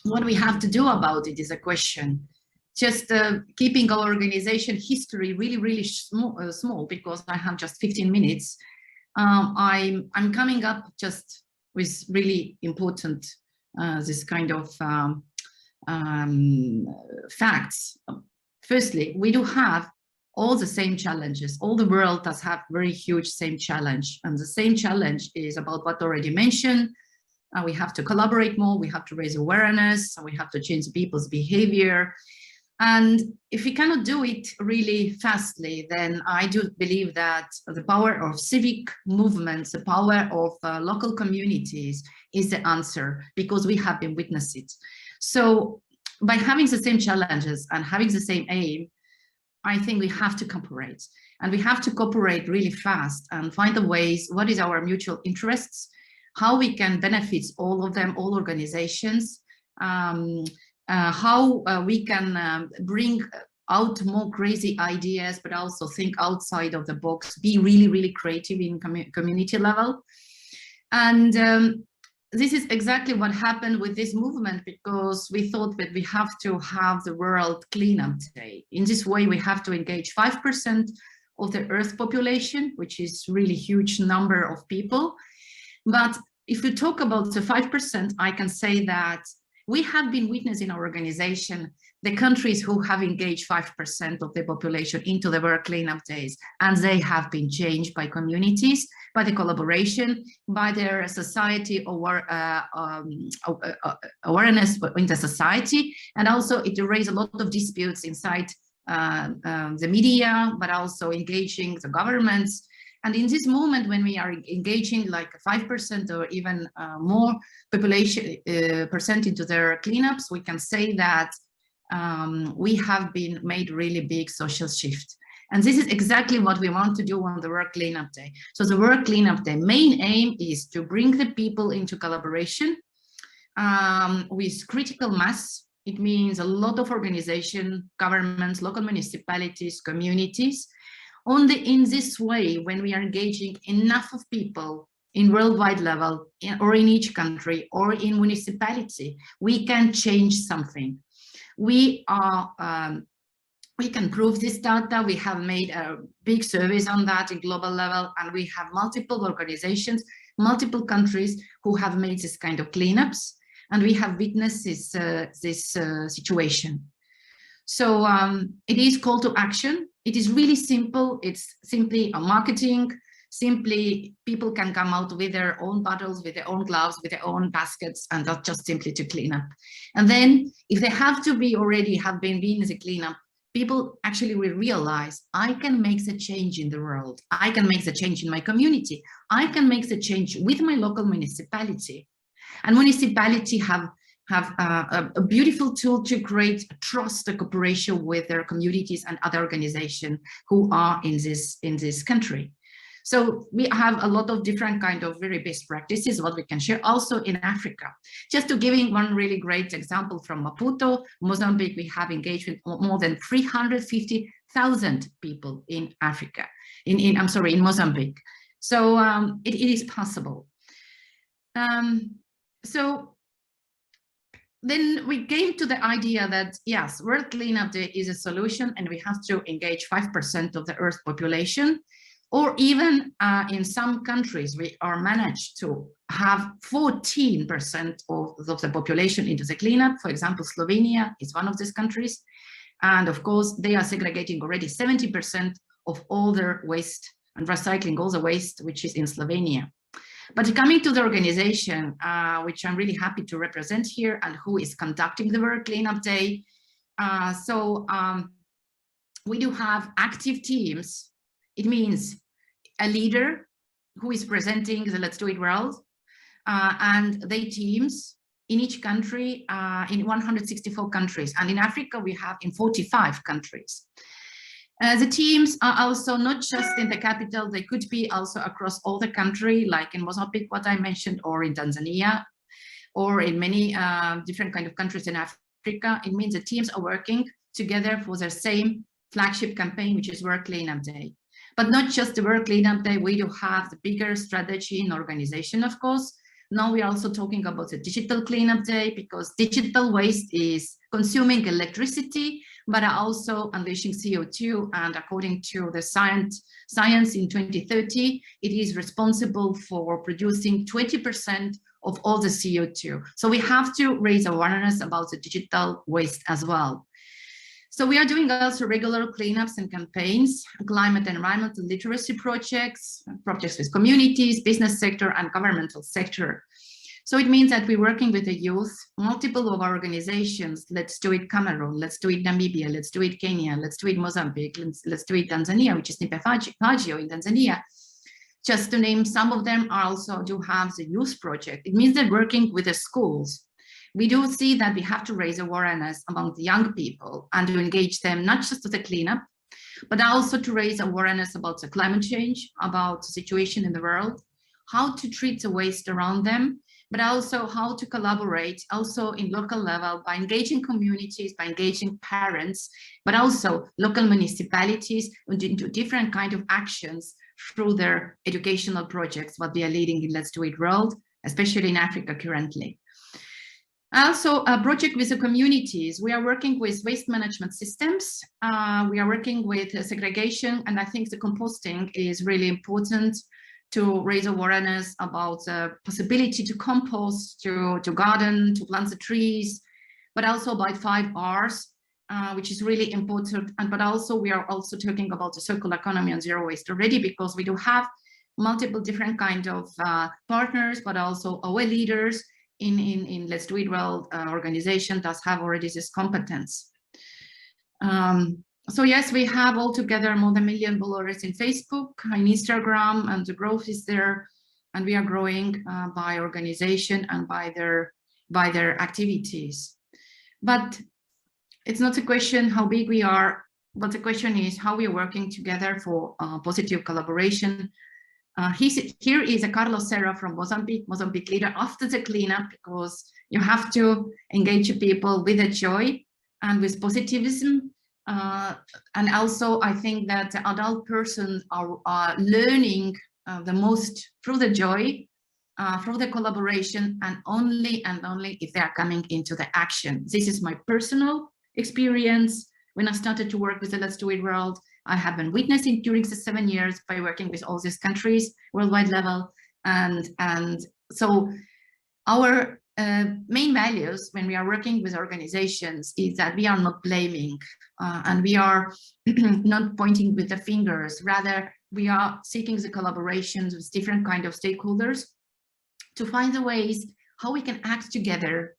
what we have to do about it is a question. just keeping our organization history really, really small, because I have just 15 minutes. I'm coming up just with really important this kind of facts. Firstly, we do have all the same challenges. All the world does have very huge same challenge, and the same challenge is about what already mentioned. We have to collaborate more, we have to raise awareness, we have to change people's behavior. And if we cannot do it really fastly, then I do believe that the power of civic movements, the power of local communities is the answer, because we have been witnessed it. So by having the same challenges and having the same aim, I think we have to cooperate, and we have to cooperate really fast and find the ways, what is our mutual interests, how we can benefit all of them, all organizations, how we can bring out more crazy ideas, but also think outside of the box, be really, really creative in community level. And this is exactly what happened with this movement, because we thought that we have to have the World Cleanup Day. In this way, we have to engage 5% of the Earth population, which is really huge number of people. But if we talk about the 5%, I can say that we have been witnessing our organization, the countries who have engaged 5% of the population into the World Cleanup Days, and they have been changed by communities, by the collaboration, by their society or awareness in the society, and also it raised a lot of disputes inside the media, but also engaging the governments. And in this moment, when we are engaging like 5% or even more population percent into their cleanups, we can say that we have been made really big social shift. And this is exactly what we want to do on the World Cleanup Day. So the World Cleanup Day main aim is to bring the people into collaboration with critical mass. It means a lot of organization, governments, local municipalities, communities. Only in this way, when we are engaging enough of people in worldwide level, or in each country, or in municipality, we can change something. We can prove this data. We have made a big surveys on that in global level, and we have multiple organizations, multiple countries who have made this kind of cleanups, and we have witnessed this situation. So it is call to action. It is really simple. It's simply a marketing. Simply, people can come out with their own bottles, with their own gloves, with their own baskets, and not just simply to clean up. And then, if they have to be already have been as a cleanup, people actually will realize, I can make the change in the world. I can make the change in my community. I can make the change with my local municipality. And municipality have a beautiful tool to create trust, a cooperation with their communities and other organizations who are in this country. So we have a lot of different kind of very best practices, what we can share also in Africa. Just to giving one really great example from Maputo, Mozambique, we have engaged with more than 350,000 people in Africa, in Mozambique. So it is possible. So then we came to the idea that, yes, World Cleanup Day is a solution, and we have to engage 5% of the Earth population. Or even in some countries, we are managed to have 14% of the population into the cleanup. For example, Slovenia is one of these countries. And of course, they are segregating already 70% of all their waste and recycling all the waste, which is in Slovenia. But coming to the organization, which I'm really happy to represent here, and who is conducting the World Cleanup Day. We do have active teams. It means a leader who is presenting the Let's Do It World, and they teams in each country, in 164 countries. And in Africa, we have in 45 countries. The teams are also not just in the capital, they could be also across all the country, like in Mozambique, what I mentioned, or in Tanzania, or in many different kind of countries in Africa. It means the teams are working together for their same flagship campaign, which is World Cleanup Day. But not just the World Cleanup Day, we do have the bigger strategy in organization, of course. Now we're also talking about the Digital Cleanup Day, because digital waste is consuming electricity, but also unleashing CO2. And according to the science in 2030, it is responsible for producing 20% of all the CO2. So we have to raise awareness about the digital waste as well. So we are doing also regular cleanups and campaigns, climate and environmental literacy projects with communities, business sector, and governmental sector. So it means that we're working with the youth, multiple of our organizations. Let's do it Cameroon, let's do it Namibia, let's do it Kenya, let's do it Mozambique, let's do it Tanzania, which is Nipe Fagio in Tanzania. Just to name some of them, also do have the youth project. It means they're working with the schools. We do see that we have to raise awareness among the young people and to engage them, not just to the cleanup, but also to raise awareness about the climate change, about the situation in the world, how to treat the waste around them, but also how to collaborate also in local level by engaging communities, by engaging parents, but also local municipalities into different kind of actions through their educational projects, what we are leading in Let's Do It World, especially in Africa currently. Also, a project with the communities. We are working with waste management systems. We are working with segregation, and I think the composting is really important to raise awareness about the possibility to compost, to garden, to plant the trees, but also about 5 Rs, which is really important. But also we are also talking about the circular economy and zero waste already, because we do have multiple different kind of partners, but also our leaders in Let's Do It World organization that have already this competence. So yes, we have altogether more than 1 million followers in Facebook and Instagram, and the growth is there, and we are growing by organization and by their activities. But it's not a question how big we are, but the question is how we are working together for positive collaboration. Here is a Carlos Serra from Mozambique leader after the cleanup, because you have to engage people with a joy and with positivism. And also I think that the adult persons are learning the most through the joy, through the collaboration, and only if they are coming into the action. This is my personal experience. When I started to work with the Let's Do It World, I have been witnessing during the 7 years by working with all these countries, worldwide level. And so our main values when we are working with organizations is that we are not blaming and we are not pointing with the fingers. Rather, we are seeking the collaborations with different kind of stakeholders to find the ways how we can act together,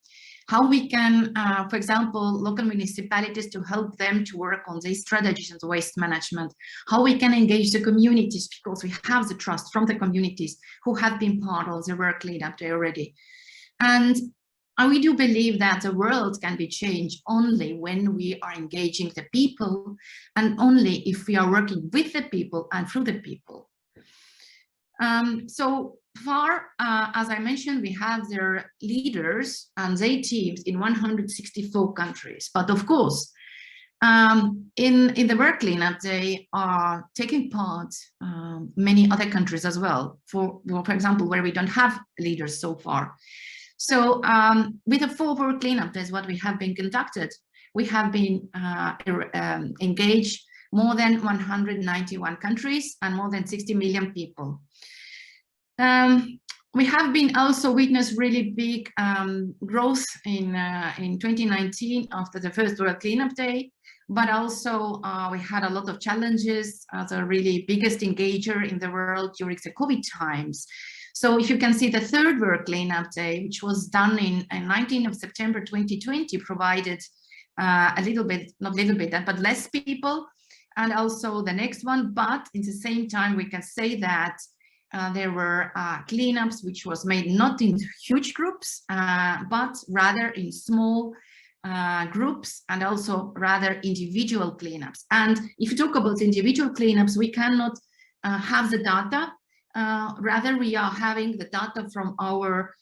how we can, for example, local municipalities to help them to work on these strategies and waste management, how we can engage the communities, because we have the trust from the communities who have been part of the work cleanup day already. And we do believe that the world can be changed only when we are engaging the people, and only if we are working with the people and through the people. So far, as I mentioned, we have their leaders and their teams in 164 countries. But of course, in the work cleanup, they are taking part many other countries as well. For example, where we don't have leaders so far. So with the 4 work cleanup days, what we have been conducted, we have been engaged more than 191 countries and more than 60 million people. We have been also witnessed really big growth in 2019 after the first World Cleanup Day, but also we had a lot of challenges as a really biggest engager in the world during the COVID times. So if you can see the third World Cleanup Day, which was done in 19th of September 2020, provided a little bit, not little bit, but less people, and also the next one. But at the same time, we can say that there were cleanups which was made not in huge groups, but rather in small groups, and also rather individual cleanups. And if you talk about individual cleanups, we cannot have the data. Rather, we are having the data from our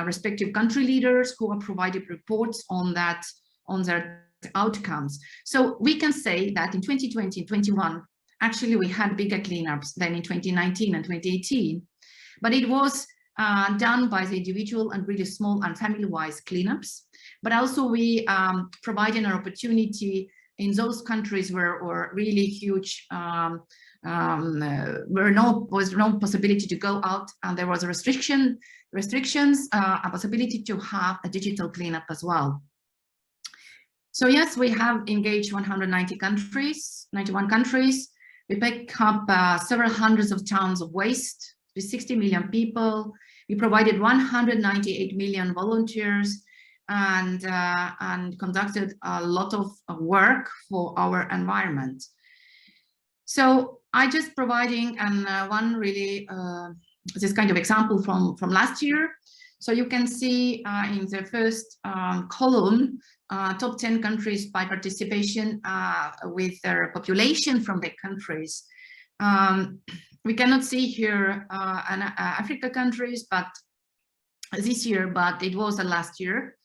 respective country leaders who have provided reports on that, on their outcomes. So we can say that in 2020 and 2021, actually we had bigger cleanups than in 2019 and 2018, but it was done by the individual and really small and family-wise cleanups. But also we provided an opportunity in those countries were really huge, was no possibility to go out, and there was a restrictions, a possibility to have a digital cleanup as well. So yes, we have engaged 190 countries, 91 countries. We pick up several hundreds of tons of waste with 60 million people. We provided 198 million volunteers and conducted a lot of work for our environment. So I just providing one really this kind of example from last year. So you can see in the first column, top 10 countries by participation with their population from the countries. We cannot see here Africa countries, but this year, but it was last year.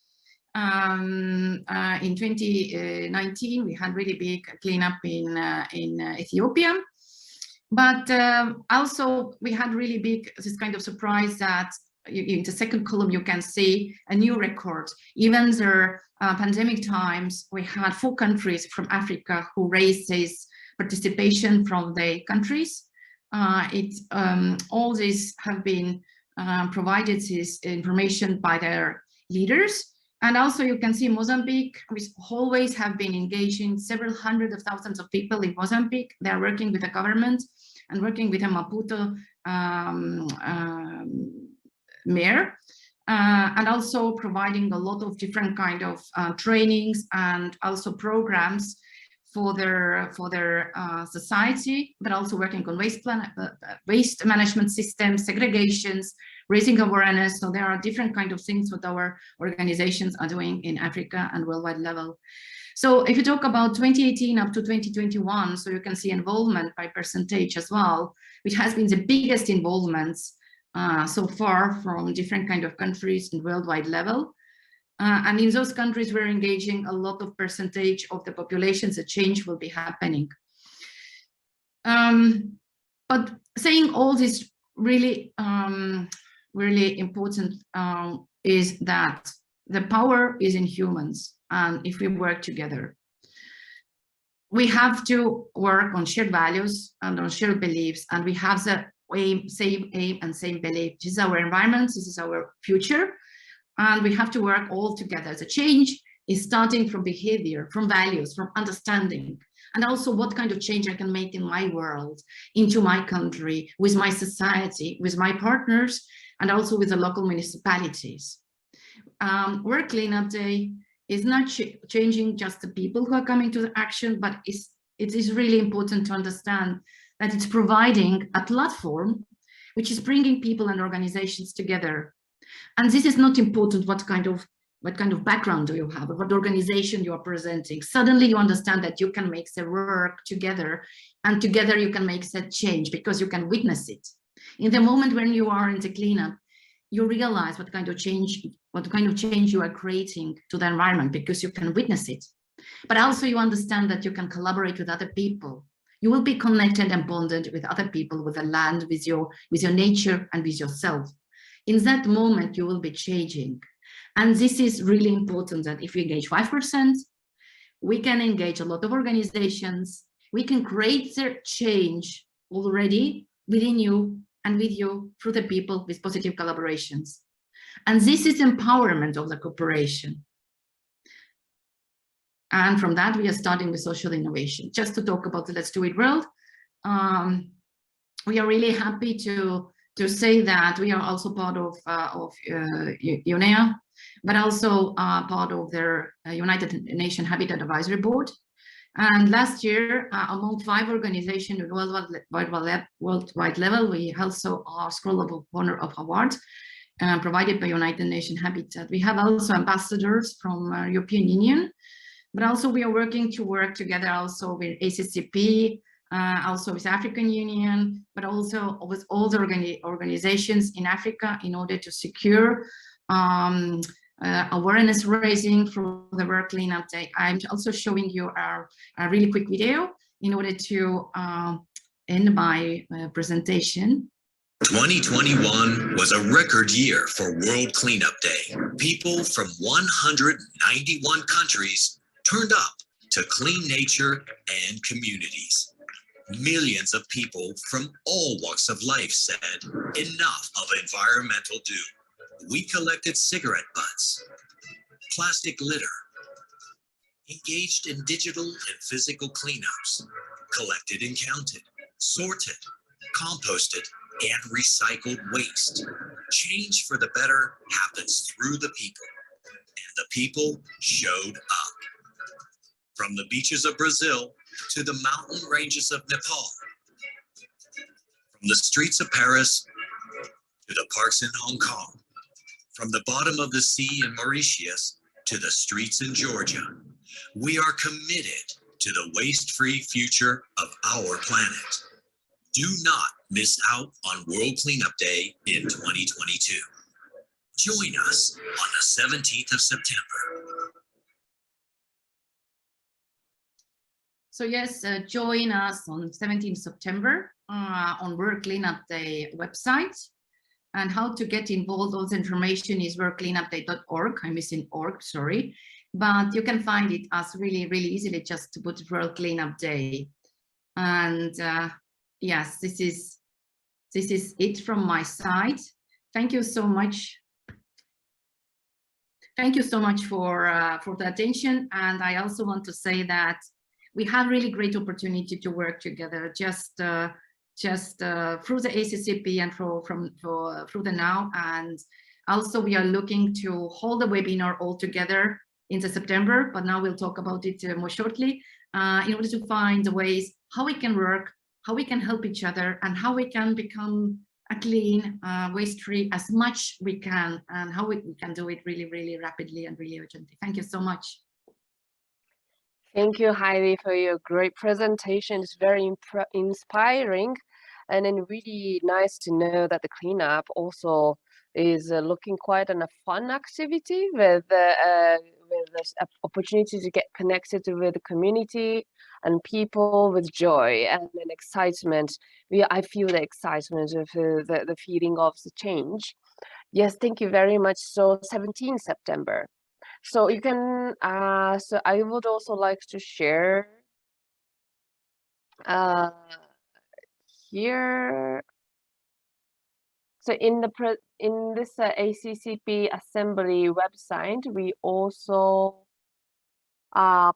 In 2019, we had really big cleanup in Ethiopia, but also we had really big this kind of surprise that in the second column you can see a new record. Even the pandemic times, we had 4 countries from Africa who raised this participation from the countries. All these have been provided this information by their leaders. And also you can see Mozambique, we always have been engaging several hundred of thousands of people in Mozambique. They are working with the government and working with a Maputo mayor, and also providing a lot of different kind of trainings and also programs for their society, but also working on waste management systems, segregations, raising awareness. So there are different kind of things that our organizations are doing in Africa and worldwide level. So if you talk about 2018 up to 2021, so you can see involvement by percentage as well, which has been the biggest involvements so far from different kind of countries and worldwide level. And in those countries, we're engaging a lot of percentage of the populations, a change will be happening. But saying all this really, really important is that the power is in humans, and if we work together. We have to work on shared values and on shared beliefs, and we have the same aim and same belief. This is our environment, this is our future, and we have to work all together. The change is starting from behavior, from values, from understanding, and also what kind of change I can make in my world, into my country, with my society, with my partners, and also with the local municipalities. World Cleanup Day is not changing just the people who are coming to the action, but it is really important to understand that it's providing a platform which is bringing people and organizations together. And this is not important what kind of background do you have, or what organization you are presenting. Suddenly you understand that you can make the work together, and together you can make that change because you can witness it. In the moment when you are in the cleanup, you realize what kind of change you are creating to the environment, because you can witness it. But also you understand that you can collaborate with other people. You will be connected and bonded with other people, with the land, with your nature, and with yourself. In that moment, you will be changing. And this is really important, that if we engage 5%, we can engage a lot of organizations. We can create their change already within you and with you, through the people, with positive collaborations. And this is empowerment of the cooperation. And from that, we are starting with social innovation. Just to talk about the Let's Do It World, we are really happy to say that we are also part of UNEA, but also part of their United Nations Habitat Advisory Board. And last year, among 5 organizations at worldwide level, we also are scrollable corner of awards provided by United Nations Habitat. We have also ambassadors from European Union, but also we are working together also with ACCP, also with African Union, but also with all the organizations in Africa in order to secure awareness raising for the World Cleanup Day. I'm also showing you a really quick video in order to end my presentation. 2021 was a record year for World Cleanup Day. People from 191 countries turned up to clean nature and communities. Millions of people from all walks of life said, enough of environmental doom. We collected cigarette butts, plastic litter, engaged in digital and physical cleanups, collected and counted, sorted, composted, and recycled waste. Change for the better happens through the people, and the people showed up. From the beaches of Brazil to the mountain ranges of Nepal, from the streets of Paris to the parks in Hong Kong, from the bottom of the sea in Mauritius to the streets in Georgia, we are committed to the waste-free future of our planet. Do not miss out on World Cleanup Day in 2022. Join us on the 17th of September. So yes, join us on 17th September on World Cleanup Day website. And how to get involved, all the information is worldcleanupday.org. I'm missing org, sorry. But you can find it as really, really easily just to put World Cleanup Day. And yes, this is it from my side. Thank you so much. Thank you so much for the attention. And I also want to say that we have really great opportunity to work together just through the ACCP and through the now. And also we are looking to hold a webinar all together in the September, but now we'll talk about it more shortly in order to find the ways how we can work, how we can help each other, and how we can become a clean, waste-free as much we can, and how we can do it really, really rapidly and really urgently. Thank you so much. Thank you, Heidi, for your great presentation. It's very inspiring, and then really nice to know that the cleanup also is looking quite a fun activity with this opportunity to get connected with the community and people with joy and then excitement. I feel the excitement of the feeling of the change. Yes, thank you very much. So 17 September. So you can, so I would also like to share here. So in this ACCP Assembly website, we also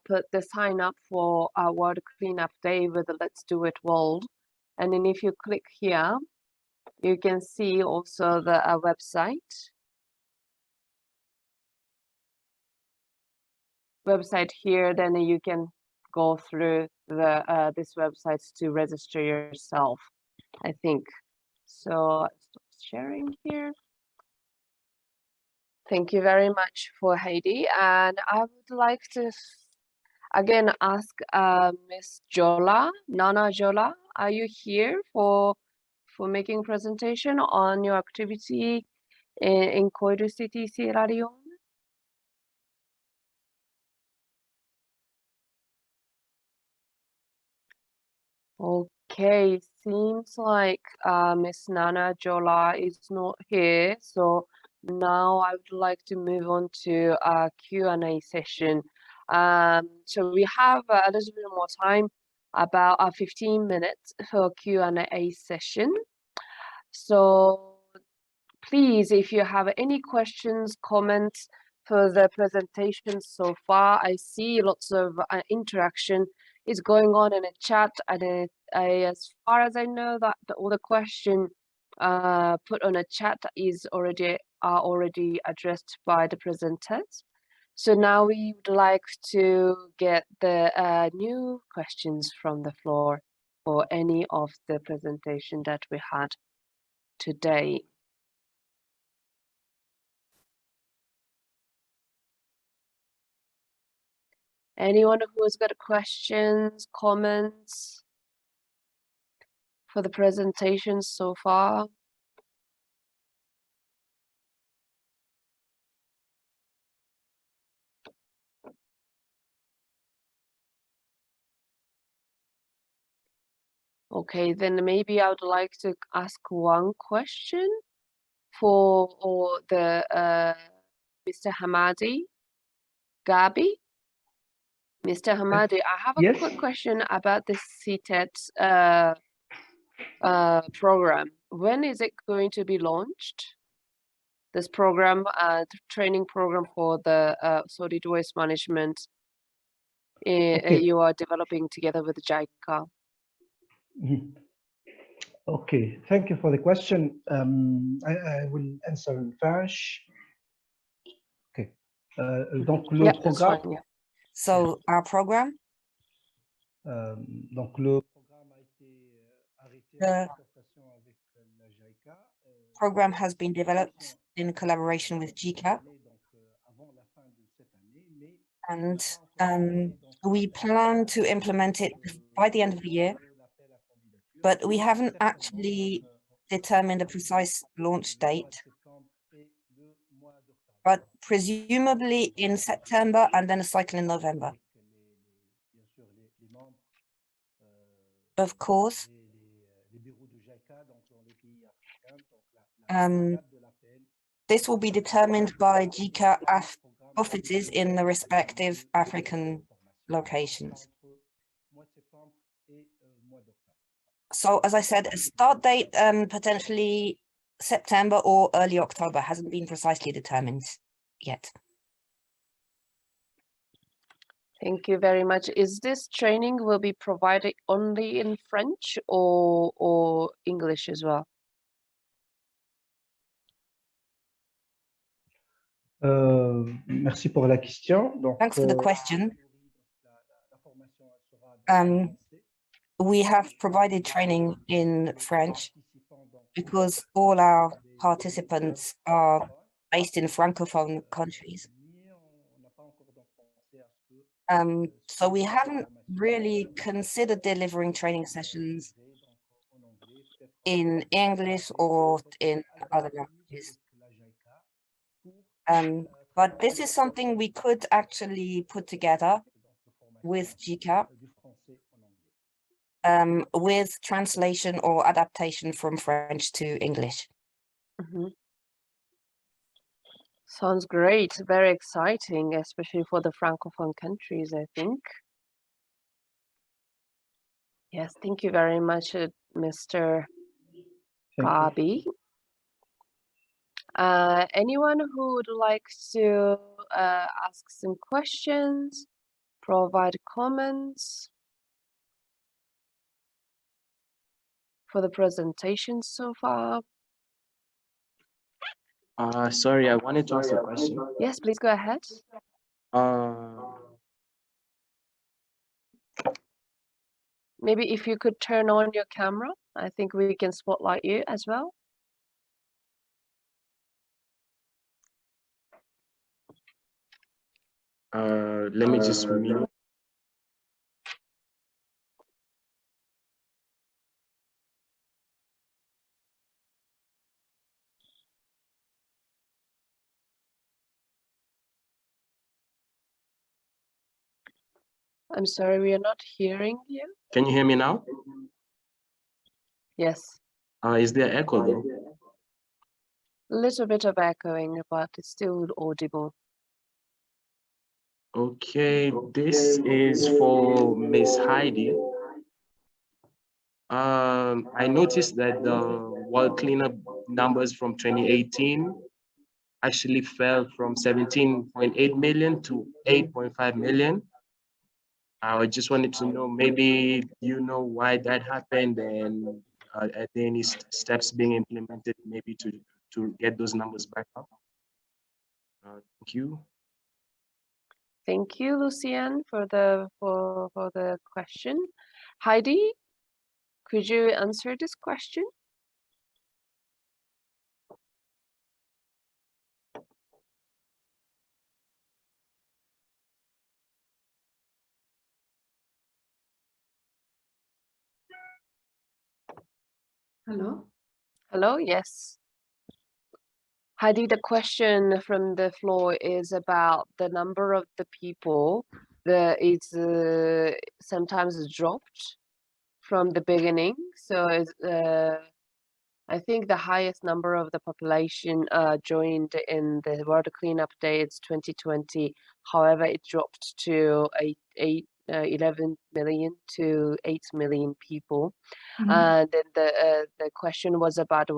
put the sign up for our World Cleanup Day with the Let's Do It World. And then if you click here, you can see also the website here. Then you can go through the this website to register yourself, I think. So stop sharing here. Thank you very much for Heidi, and I would like to again ask Miss Jola, Nana Jola, are you here for making presentation on your activity in Koidu City, Sierra Leone? Okay, seems like Miss Nana Jola is not here, so now I would like to move on to a Q&A session. So we have a little bit more time, about 15 minutes for Q&A session. So please, if you have any questions, comments for the presentation so far, I see lots of interaction is going on in a chat, and as far as I know, that all the question put on a chat is already addressed by the presenters. So now we would like to get the new questions from the floor for any of the presentation that we had today. Anyone who has got questions, comments for the presentation so far? Okay, then maybe I would like to ask one question for the Mr. Hamadi Gabi. Mr. Hamadi, I have a Yes. quick question about this CTET program. When is it going to be launched? This program, training program for the solid waste management Okay. you are developing together with JICA. Mhm. Okay, thank you for the question. I will answer in French. Okay. Donc, le Yeah, that's programme. fine, yeah. So our program, Donc, le programme a été arrêté en concertation avec la JICA. program has been developed in collaboration with JICA, Donc, avant la fin de cette année, mais and we plan to implement it by the end of the year, but we haven't actually determined a precise launch date, but presumably in September and then a cycle in November. Of course, this will be determined by JICA offices in the respective African locations. So, as I said, a start date potentially September or early October hasn't been precisely determined yet. Thank you very much. Is this training will be provided only in French or English as well? Merci pour la question. Donc, Thanks for the question. We have provided training in French because all our participants are based in Francophone countries. So we haven't really considered delivering training sessions in English or in other languages. But this is something we could actually put together with JICA with translation or adaptation from French to English. Mm-hmm. Sounds great, very exciting, especially for the Francophone countries, I think. Yes, thank you very much, Mr. Gabi. Anyone who would like to ask some questions, provide comments for the presentation so far? Sorry, I wanted to ask a question. Yes, please go ahead. Maybe if you could turn on your camera, I think we can spotlight you as well. Let me just mute. I'm sorry, we are not hearing you. Can you hear me now? Yes. Is there echo though? A little bit of echoing, but it's still audible. Okay, this is for Miss Heidi. I noticed that the world cleanup numbers from 2018 actually fell from 17.8 million to 8.5 million. I just wanted to know, maybe you know why that happened, and are there any steps being implemented maybe to get those numbers back up? Thank you. Thank you, Lucian, for the question. Heidi, could you answer this question? Hello? Hello, yes. Heidi, the question from the floor is about the number of the people that it's sometimes dropped from the beginning. So it's, I think the highest number of the population joined in the World Cleanup Day is 2020. However, it dropped to 11 million to 8 million people. And then the question was about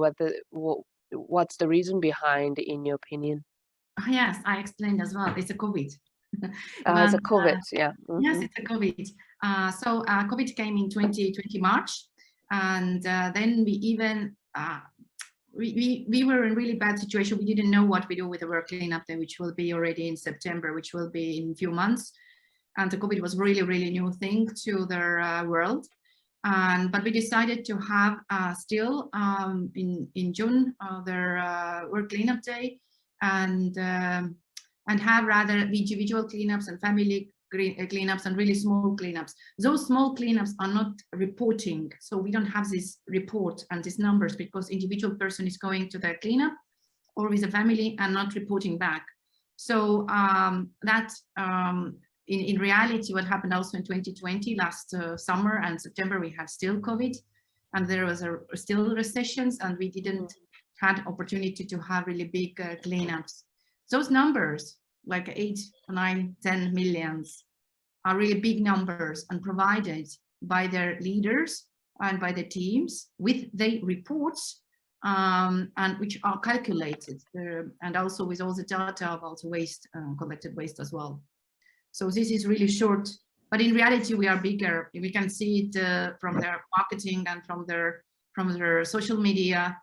what's the reason behind, in your opinion? Yes, I explained as well. It's a COVID. It's a COVID, yeah. Yes, it's a COVID. So COVID came in 2020 March, and then we even we were in really bad situation. We didn't know what we do with the World Cleanup Day, which will be already in September, which will be in a few months. And the COVID was really new thing to the world. But we decided to have still in June their World Cleanup Day, and have rather individual cleanups and family cleanups and really small cleanups. Those small cleanups are not reporting, so we don't have this report and these numbers because individual person is going to their cleanup or with a family and not reporting back. So in reality, what happened also in 2020, last summer and September, we had still COVID, and there was still recessions, and we didn't had opportunity to have really big cleanups. Those numbers, like 8, 9, 10 millions, are really big numbers and provided by their leaders and by the teams with the reports, and which are calculated, and also with all the data about waste, collected waste as well. So this is really short, but in reality we are bigger. We can see it from their marketing and from their social media,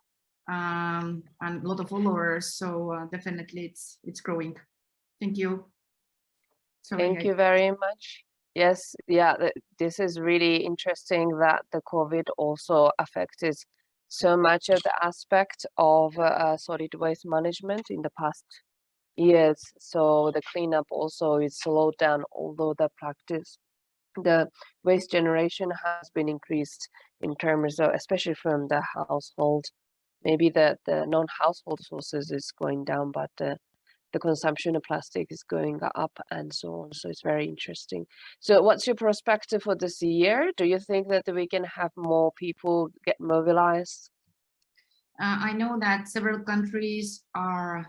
and a lot of followers. So definitely it's growing. Thank you. Sorry, Thank you very much. Yes, yeah, this is really interesting that the COVID also affected so much of the aspect of solid waste management in the past years. So the cleanup also is slowed down, although the waste generation has been increased in terms of, especially from the household. Maybe the non-household sources is going down, but the consumption of plastic is going up and so on. So it's very interesting. So what's your perspective for this year? Do you think that we can have more people get mobilized? I know that several countries are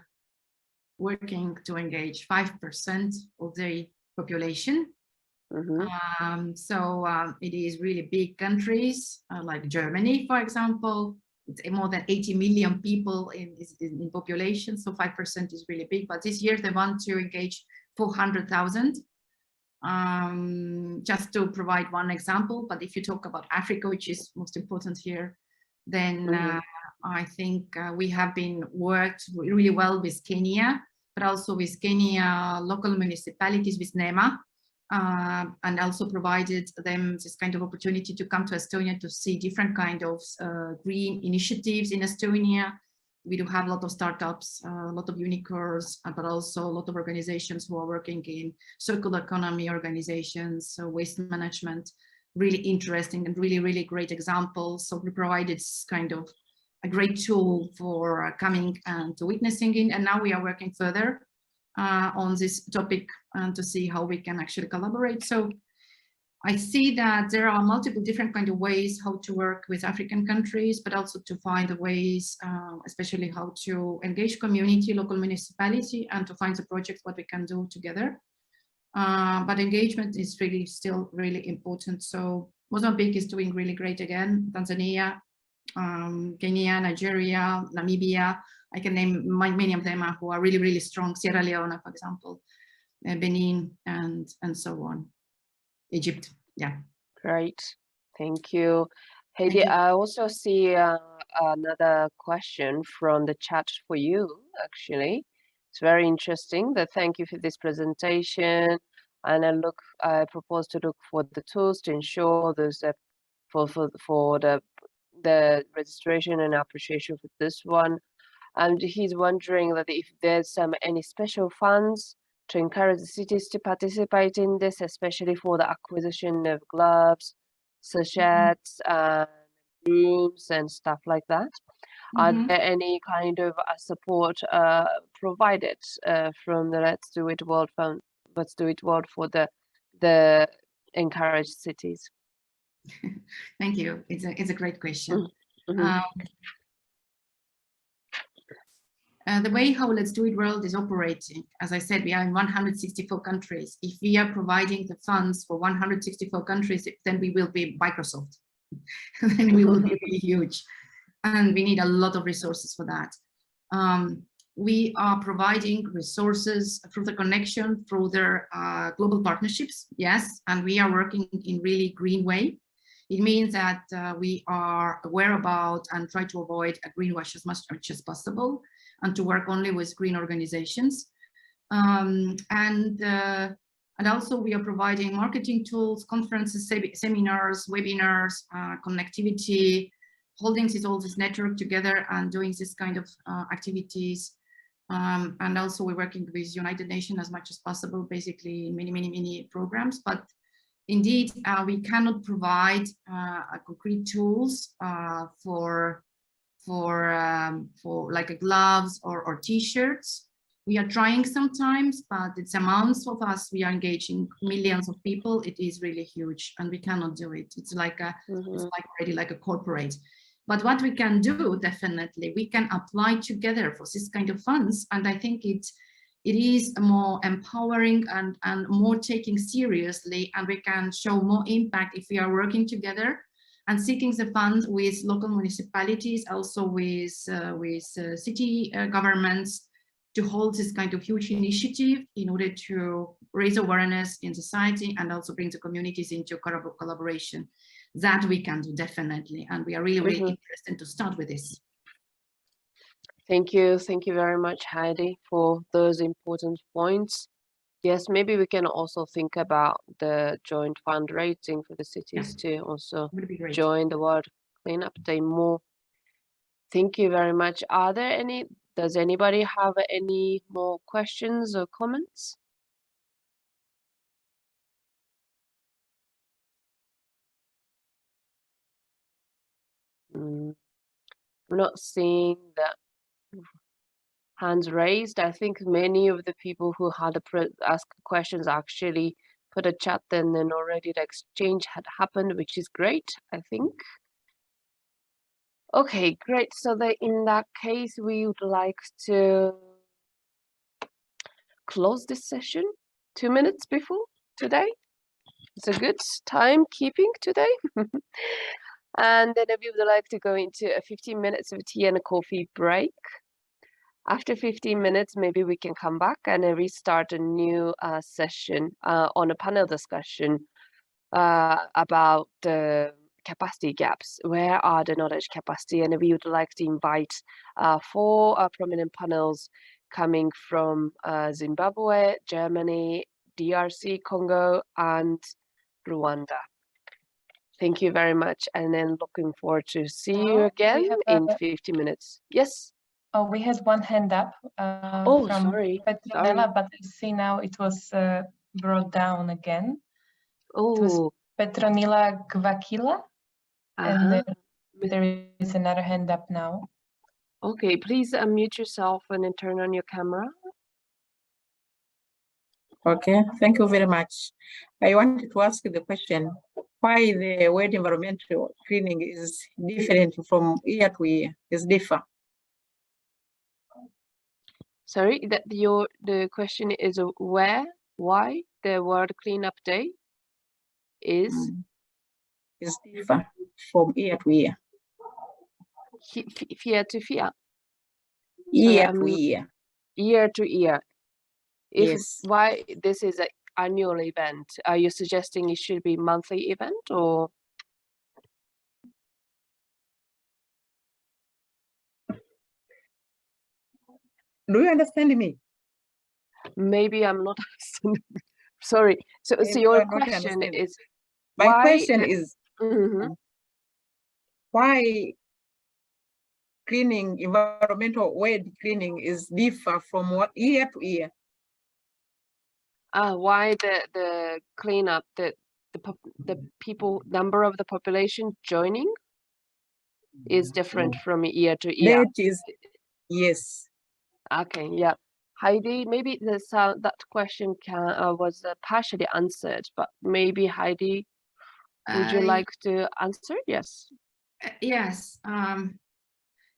working to engage 5% of the population. So it is really big countries like Germany, for example. It's more than 80 million people in population, so 5% is really big. But this year they want to engage 400,000. Just to provide one example, but if you talk about Africa, which is most important here, then I think we have been worked really well with Kenya, but also with Kenya local municipalities, with NEMA, and also provided them this kind of opportunity to come to Estonia to see different kind of green initiatives in Estonia. We do have a lot of startups, a lot of unicorns, but also a lot of organizations who are working in circular economy organizations, so waste management, really interesting and really great examples. So we provided kind of a great tool for coming and to witnessing it. And now we are working further on this topic and to see how we can actually collaborate. So I see that there are multiple different kind of ways how to work with African countries, but also to find the ways, especially how to engage community, local municipality, and to find the projects what we can do together. But engagement is really still really important. So Mozambique is doing really great again. Tanzania, Kenya, Nigeria, Namibia. I can name many of them who are really strong. Sierra Leone, for example, Benin, and so on. Egypt, yeah. Great, thank you. Heidi, I also see another question from the chat for you, actually. It's very interesting. Thank you for this presentation. And I propose to look for the tools to ensure there's for the registration and appreciation for this one. And he's wondering that if there's any special funds to encourage the cities to participate in this, especially for the acquisition of gloves, sachets, brooms, and stuff like that. Are there any kind of support provided from the Let's Do It World Fund, Let's Do It World for the encouraged cities? Thank you. It's a great question. The way how Let's Do It World is operating, as I said, we are in 164 countries. If we are providing the funds for 164 countries, then we will be Microsoft. Then we will be really huge. And we need a lot of resources for that. We are providing resources through the connection, through their global partnerships, yes, and we are working in really green way. It means that we are aware about and try to avoid a greenwash as much as possible, and to work only with green organizations. And also we are providing marketing tools, conferences, seminars, webinars, connectivity, holding all this network together and doing this kind of activities. And also we're working with United Nations as much as possible, basically in many programs. But indeed, we cannot provide concrete tools for like a gloves or t-shirts. We are trying sometimes, but it's amounts of us. We are engaging millions of people. It is really huge, and we cannot do it. It's like it's like already like a corporate. But what we can do, definitely, we can apply together for this kind of funds. And I think it is more empowering and more taking seriously, and we can show more impact if we are working together and seeking the funds with local municipalities, also with city governments, to hold this kind of huge initiative in order to raise awareness in society and also bring the communities into collaboration. That we can do, definitely, and we are really interested to start with this. Thank you very much, Heidi, for those important points. Yes, maybe we can also think about the joint fundraising for the cities to also join the World Cleanup Day more. Thank you very much. Does anybody have any more questions or comments? I'm not seeing that hands raised. I think many of the people who had asked questions actually put a chat and then already the exchange had happened, which is great, I think. Okay, great. So in that case, we would like to close this session 2 minutes before today. It's a good timekeeping today. And then we would like to go into a 15 minutes of tea and a coffee break. After 15 minutes, maybe we can come back and restart a new session on a panel discussion about the capacity gaps. Where are the knowledge capacity? And we would like to invite 4 prominent panels coming from Zimbabwe, Germany, DRC, Congo, and Rwanda. Thank you very much, and then looking forward to see you again in 50 minutes. Yes? Oh, we had one hand up from sorry. Petronella, but I see now it was brought down again. Oh. It was Petronilla Gvakila, and then there is another hand up now. Okay, please unmute yourself and then turn on your camera. Okay, thank you very much. I wanted to ask the question, why the word environmental cleaning is different from year to year, is differ. Sorry, the question is why the World Cleanup Day is differ from year to year. Year to year. Year to year. Year to year. Yes. Why this is an annual event? Are you suggesting it should be monthly event or? Do you understand me? Maybe I'm not understanding. Sorry. So your question is my question is why cleaning, environmental word cleaning is differ from what year to year? Why the cleanup, the people number of the population joining is different from year to year. That is, yes. Okay, yeah. Heidi, maybe that question was partially answered, but maybe Heidi, would you like to answer? Yes. Yes.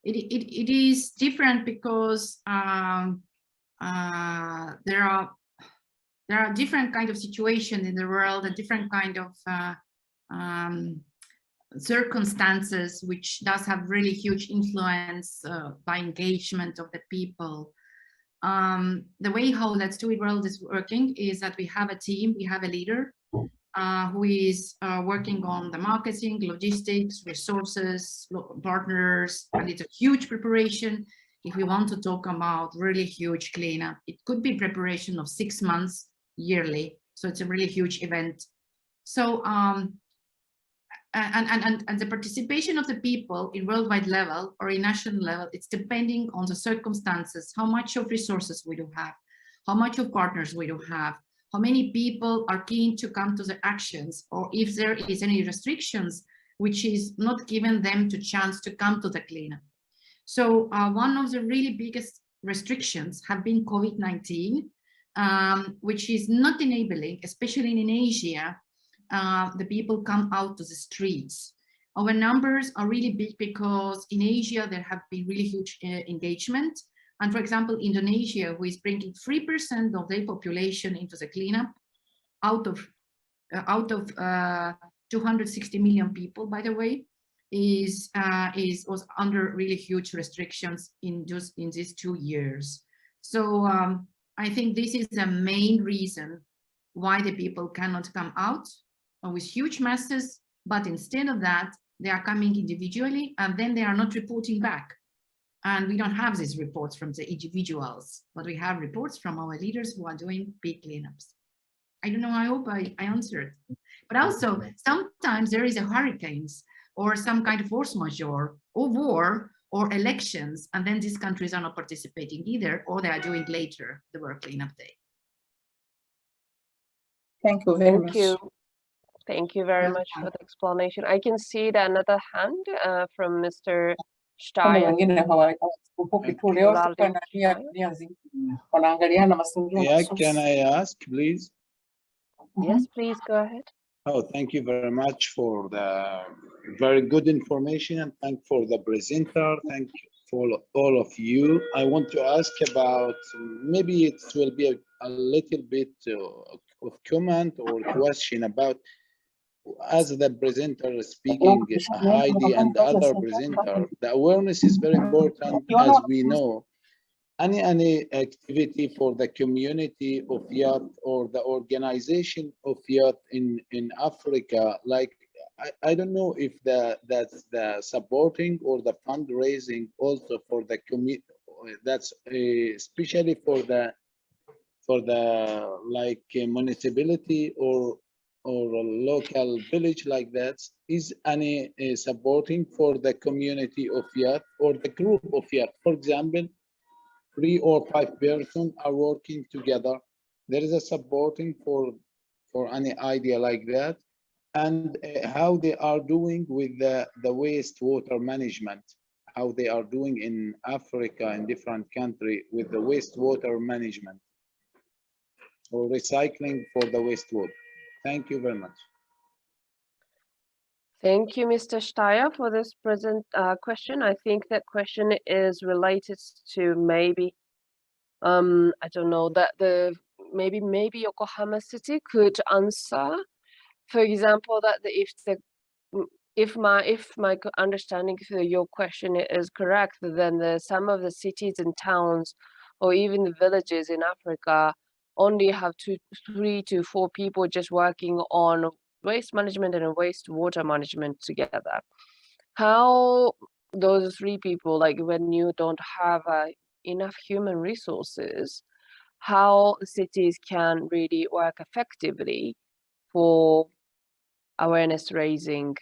it is different because there are different kind of situations in the world, and different kind of circumstances, which does have really huge influence by engagement of the people. The way how Let's Do It World is working is that we have a team, we have a leader who is working on the marketing, logistics, resources, partners, and it's a huge preparation. If we want to talk about really huge cleanup, it could be preparation of 6 months yearly. So it's a really huge event. So and the participation of the people in worldwide level or in national level, it's depending on the circumstances, how much of resources we do have, how much of partners we do have, how many people are keen to come to the actions, or if there is any restrictions which is not giving them the chance to come to the cleanup. So one of the really biggest restrictions have been COVID-19, which is not enabling, especially in Asia, the people come out to the streets. Our numbers are really big because in Asia there have been really huge engagement. And for example, Indonesia, who is bringing 3% of their population into the cleanup, out of 260 million people, by the way, was under really huge restrictions in these 2 years. So I think this is the main reason why the people cannot come out with huge masses, but instead of that, they are coming individually, and then they are not reporting back. And we don't have these reports from the individuals, but we have reports from our leaders who are doing big cleanups. I don't know, I hope I answered. But also, sometimes there is a hurricanes or some kind of force majeure or war or elections, and then these countries are not participating either, or they are doing later the World Cleanup Day. Thank you very much. Thank you very much for the explanation. I can see that another hand from Mr. Steyer. Yeah, can I ask, please? Yes, please go ahead. Oh, thank you very much for the very good information, and thank for the presenter. Thank you for all of you. I want to ask about, maybe it will be a little bit of comment or question about, as the presenter is speaking, Heidi and other presenter, the awareness is very important, as we know. Any activity for the community of youth or the organization of youth in Africa, like I don't know if that's the supporting or the fundraising also for the community. That's especially for the like municipality or a local village like that. Is any supporting for the community of youth or the group of youth? For example, 3 or 5 persons are working together. There is a supporting for any idea like that, and how they are doing with the wastewater management, how they are doing in Africa, in different countries with the wastewater management or recycling for the wastewater. Thank you very much. Thank you, Mr. Steyer, for this present question. I think that question is related to maybe, I don't know, that maybe Yokohama City could answer. For example, that if my understanding of your question is correct, then some of the cities and towns, or even the villages in Africa, only have 3 to 4 people just working on waste management and wastewater management together. How those 3 people, like when you don't have enough human resources, how cities can really work effectively for awareness raising?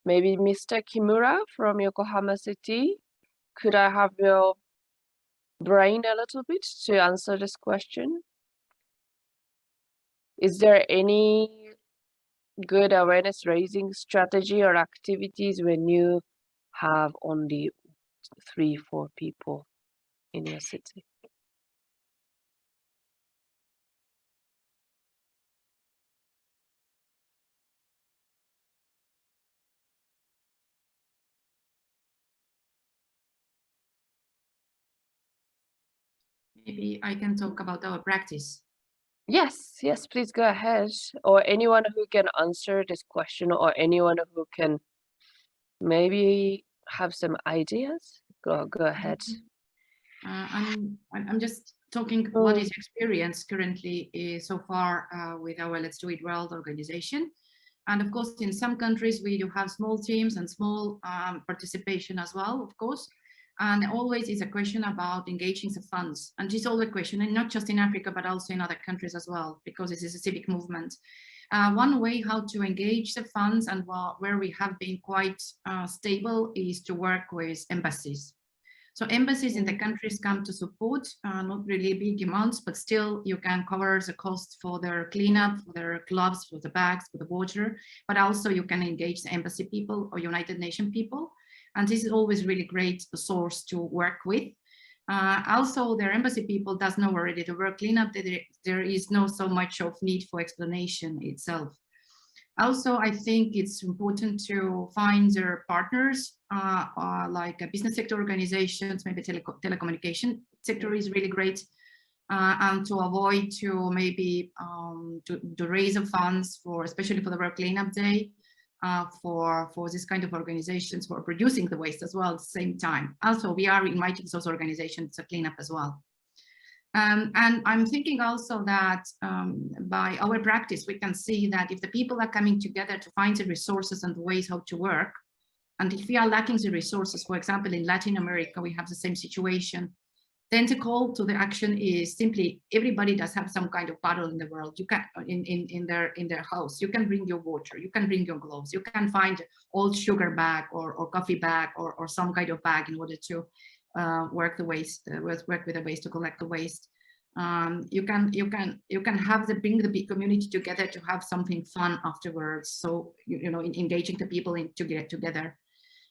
Maybe Mr. Kimura from Yokohama City, could I have your brain a little bit to answer this question? Is there any good awareness raising strategy or activities when you have only 3, 4 people in your city? Maybe I can talk about our practice. Yes, yes, please go ahead. Or anyone who can answer this question, or anyone who can maybe have some ideas. Go ahead. I'm just talking what is experience currently so far with our Let's Do It World organization. And of course, in some countries, we do have small teams and small participation as well, of course. And always is a question about engaging the funds. And it's always a question, and not just in Africa, but also in other countries as well, because this is a civic movement. One way how to engage the funds and where we have been quite stable is to work with embassies. So embassies in the countries come to support, not really big amounts, but still you can cover the cost for their cleanup, for their gloves, for the bags, for the water, but also you can engage the embassy people or United Nations people. And this is always really great source to work with. Also, their embassy people does know already the work cleanup, there is no so much of need for explanation itself. Also, I think it's important to find their partners, like business sector organizations, maybe telecommunication sector is really great, and to avoid to maybe to raise the funds for, especially for the work cleanup day, for this kind of organizations for producing the waste as well at the same time. Also, we are inviting those organizations to clean up as well. And I'm thinking also that by our practice, we can see that if the people are coming together to find the resources and the ways how to work, and if we are lacking the resources, for example, in Latin America, we have the same situation, then the call to the action is simply everybody does have some kind of bottle in the world. You can in their house. You can bring your water. You can bring your gloves. You can find old sugar bag or coffee bag or some kind of bag in order to work the waste, work with the waste to collect the waste. You can have bring the big community together to have something fun afterwards. So you know, engaging the people to get together.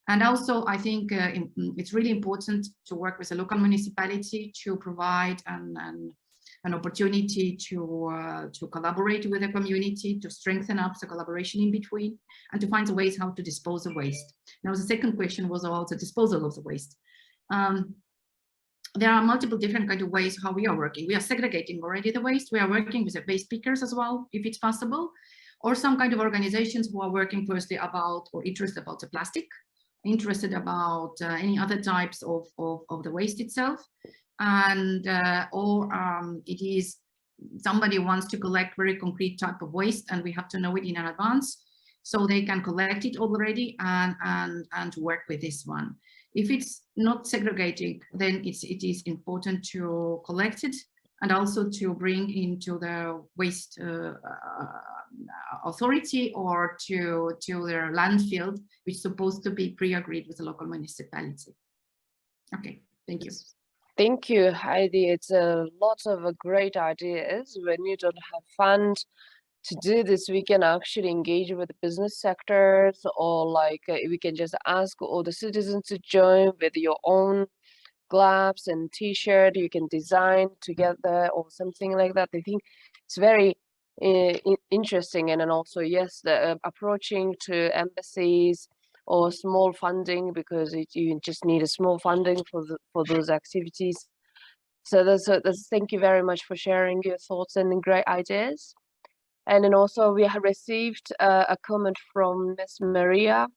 And also, I think it's really important to work with a local municipality to provide an opportunity to collaborate with the community, to strengthen up the collaboration in between, and to find the ways how to dispose of waste. Now, the second question was about the disposal of the waste. There are multiple different kind of ways how we are working. We are segregating already the waste. We are working with the waste pickers as well, if it's possible, or some kind of organizations who are working firstly about or interested about the plastic, interested about any other types of the waste itself, and or it is somebody wants to collect very concrete type of waste and we have to know it in advance so they can collect it already and work with this one. If it's not segregating, then it is important to collect it and also to bring into the waste authority or to their landfill, which is supposed to be pre-agreed with the local municipality. Okay, thank you. Thank you, Heidi. It's a lot of great ideas. When you don't have funds to do this, we can actually engage with the business sectors, or like we can just ask all the citizens to join with your own gloves and t-shirt you can design together or something like that. I think it's very interesting. And then also, yes, the approaching to embassies or small funding, because you just need a small funding for those activities. So that's thank you very much for sharing your thoughts and great ideas. And then also we have received a comment from Miss Maria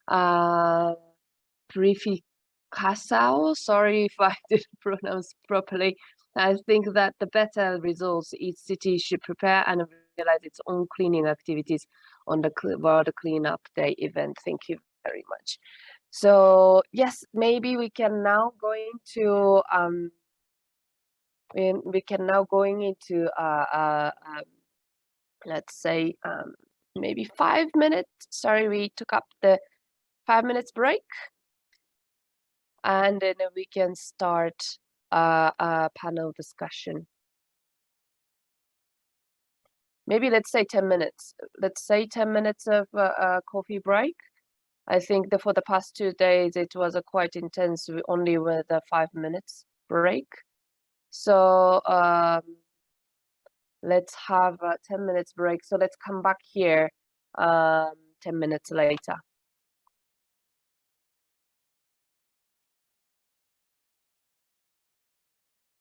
Brificasao. Sorry if I didn't pronounce properly. I think that the better results each city should prepare and realize its own cleaning activities on the World Cleanup Day event. Thank you very much. So yes, maybe we can now go into let's say maybe 5 minutes. Sorry, we took up the 5 minutes break, and then we can start a panel discussion. Maybe let's say 10 minutes. Let's say 10 minutes of coffee break. I think that for the past 2 days it was quite intense, only with a 5 minutes break. So let's have a 10 minutes break. So let's come back here 10 minutes later.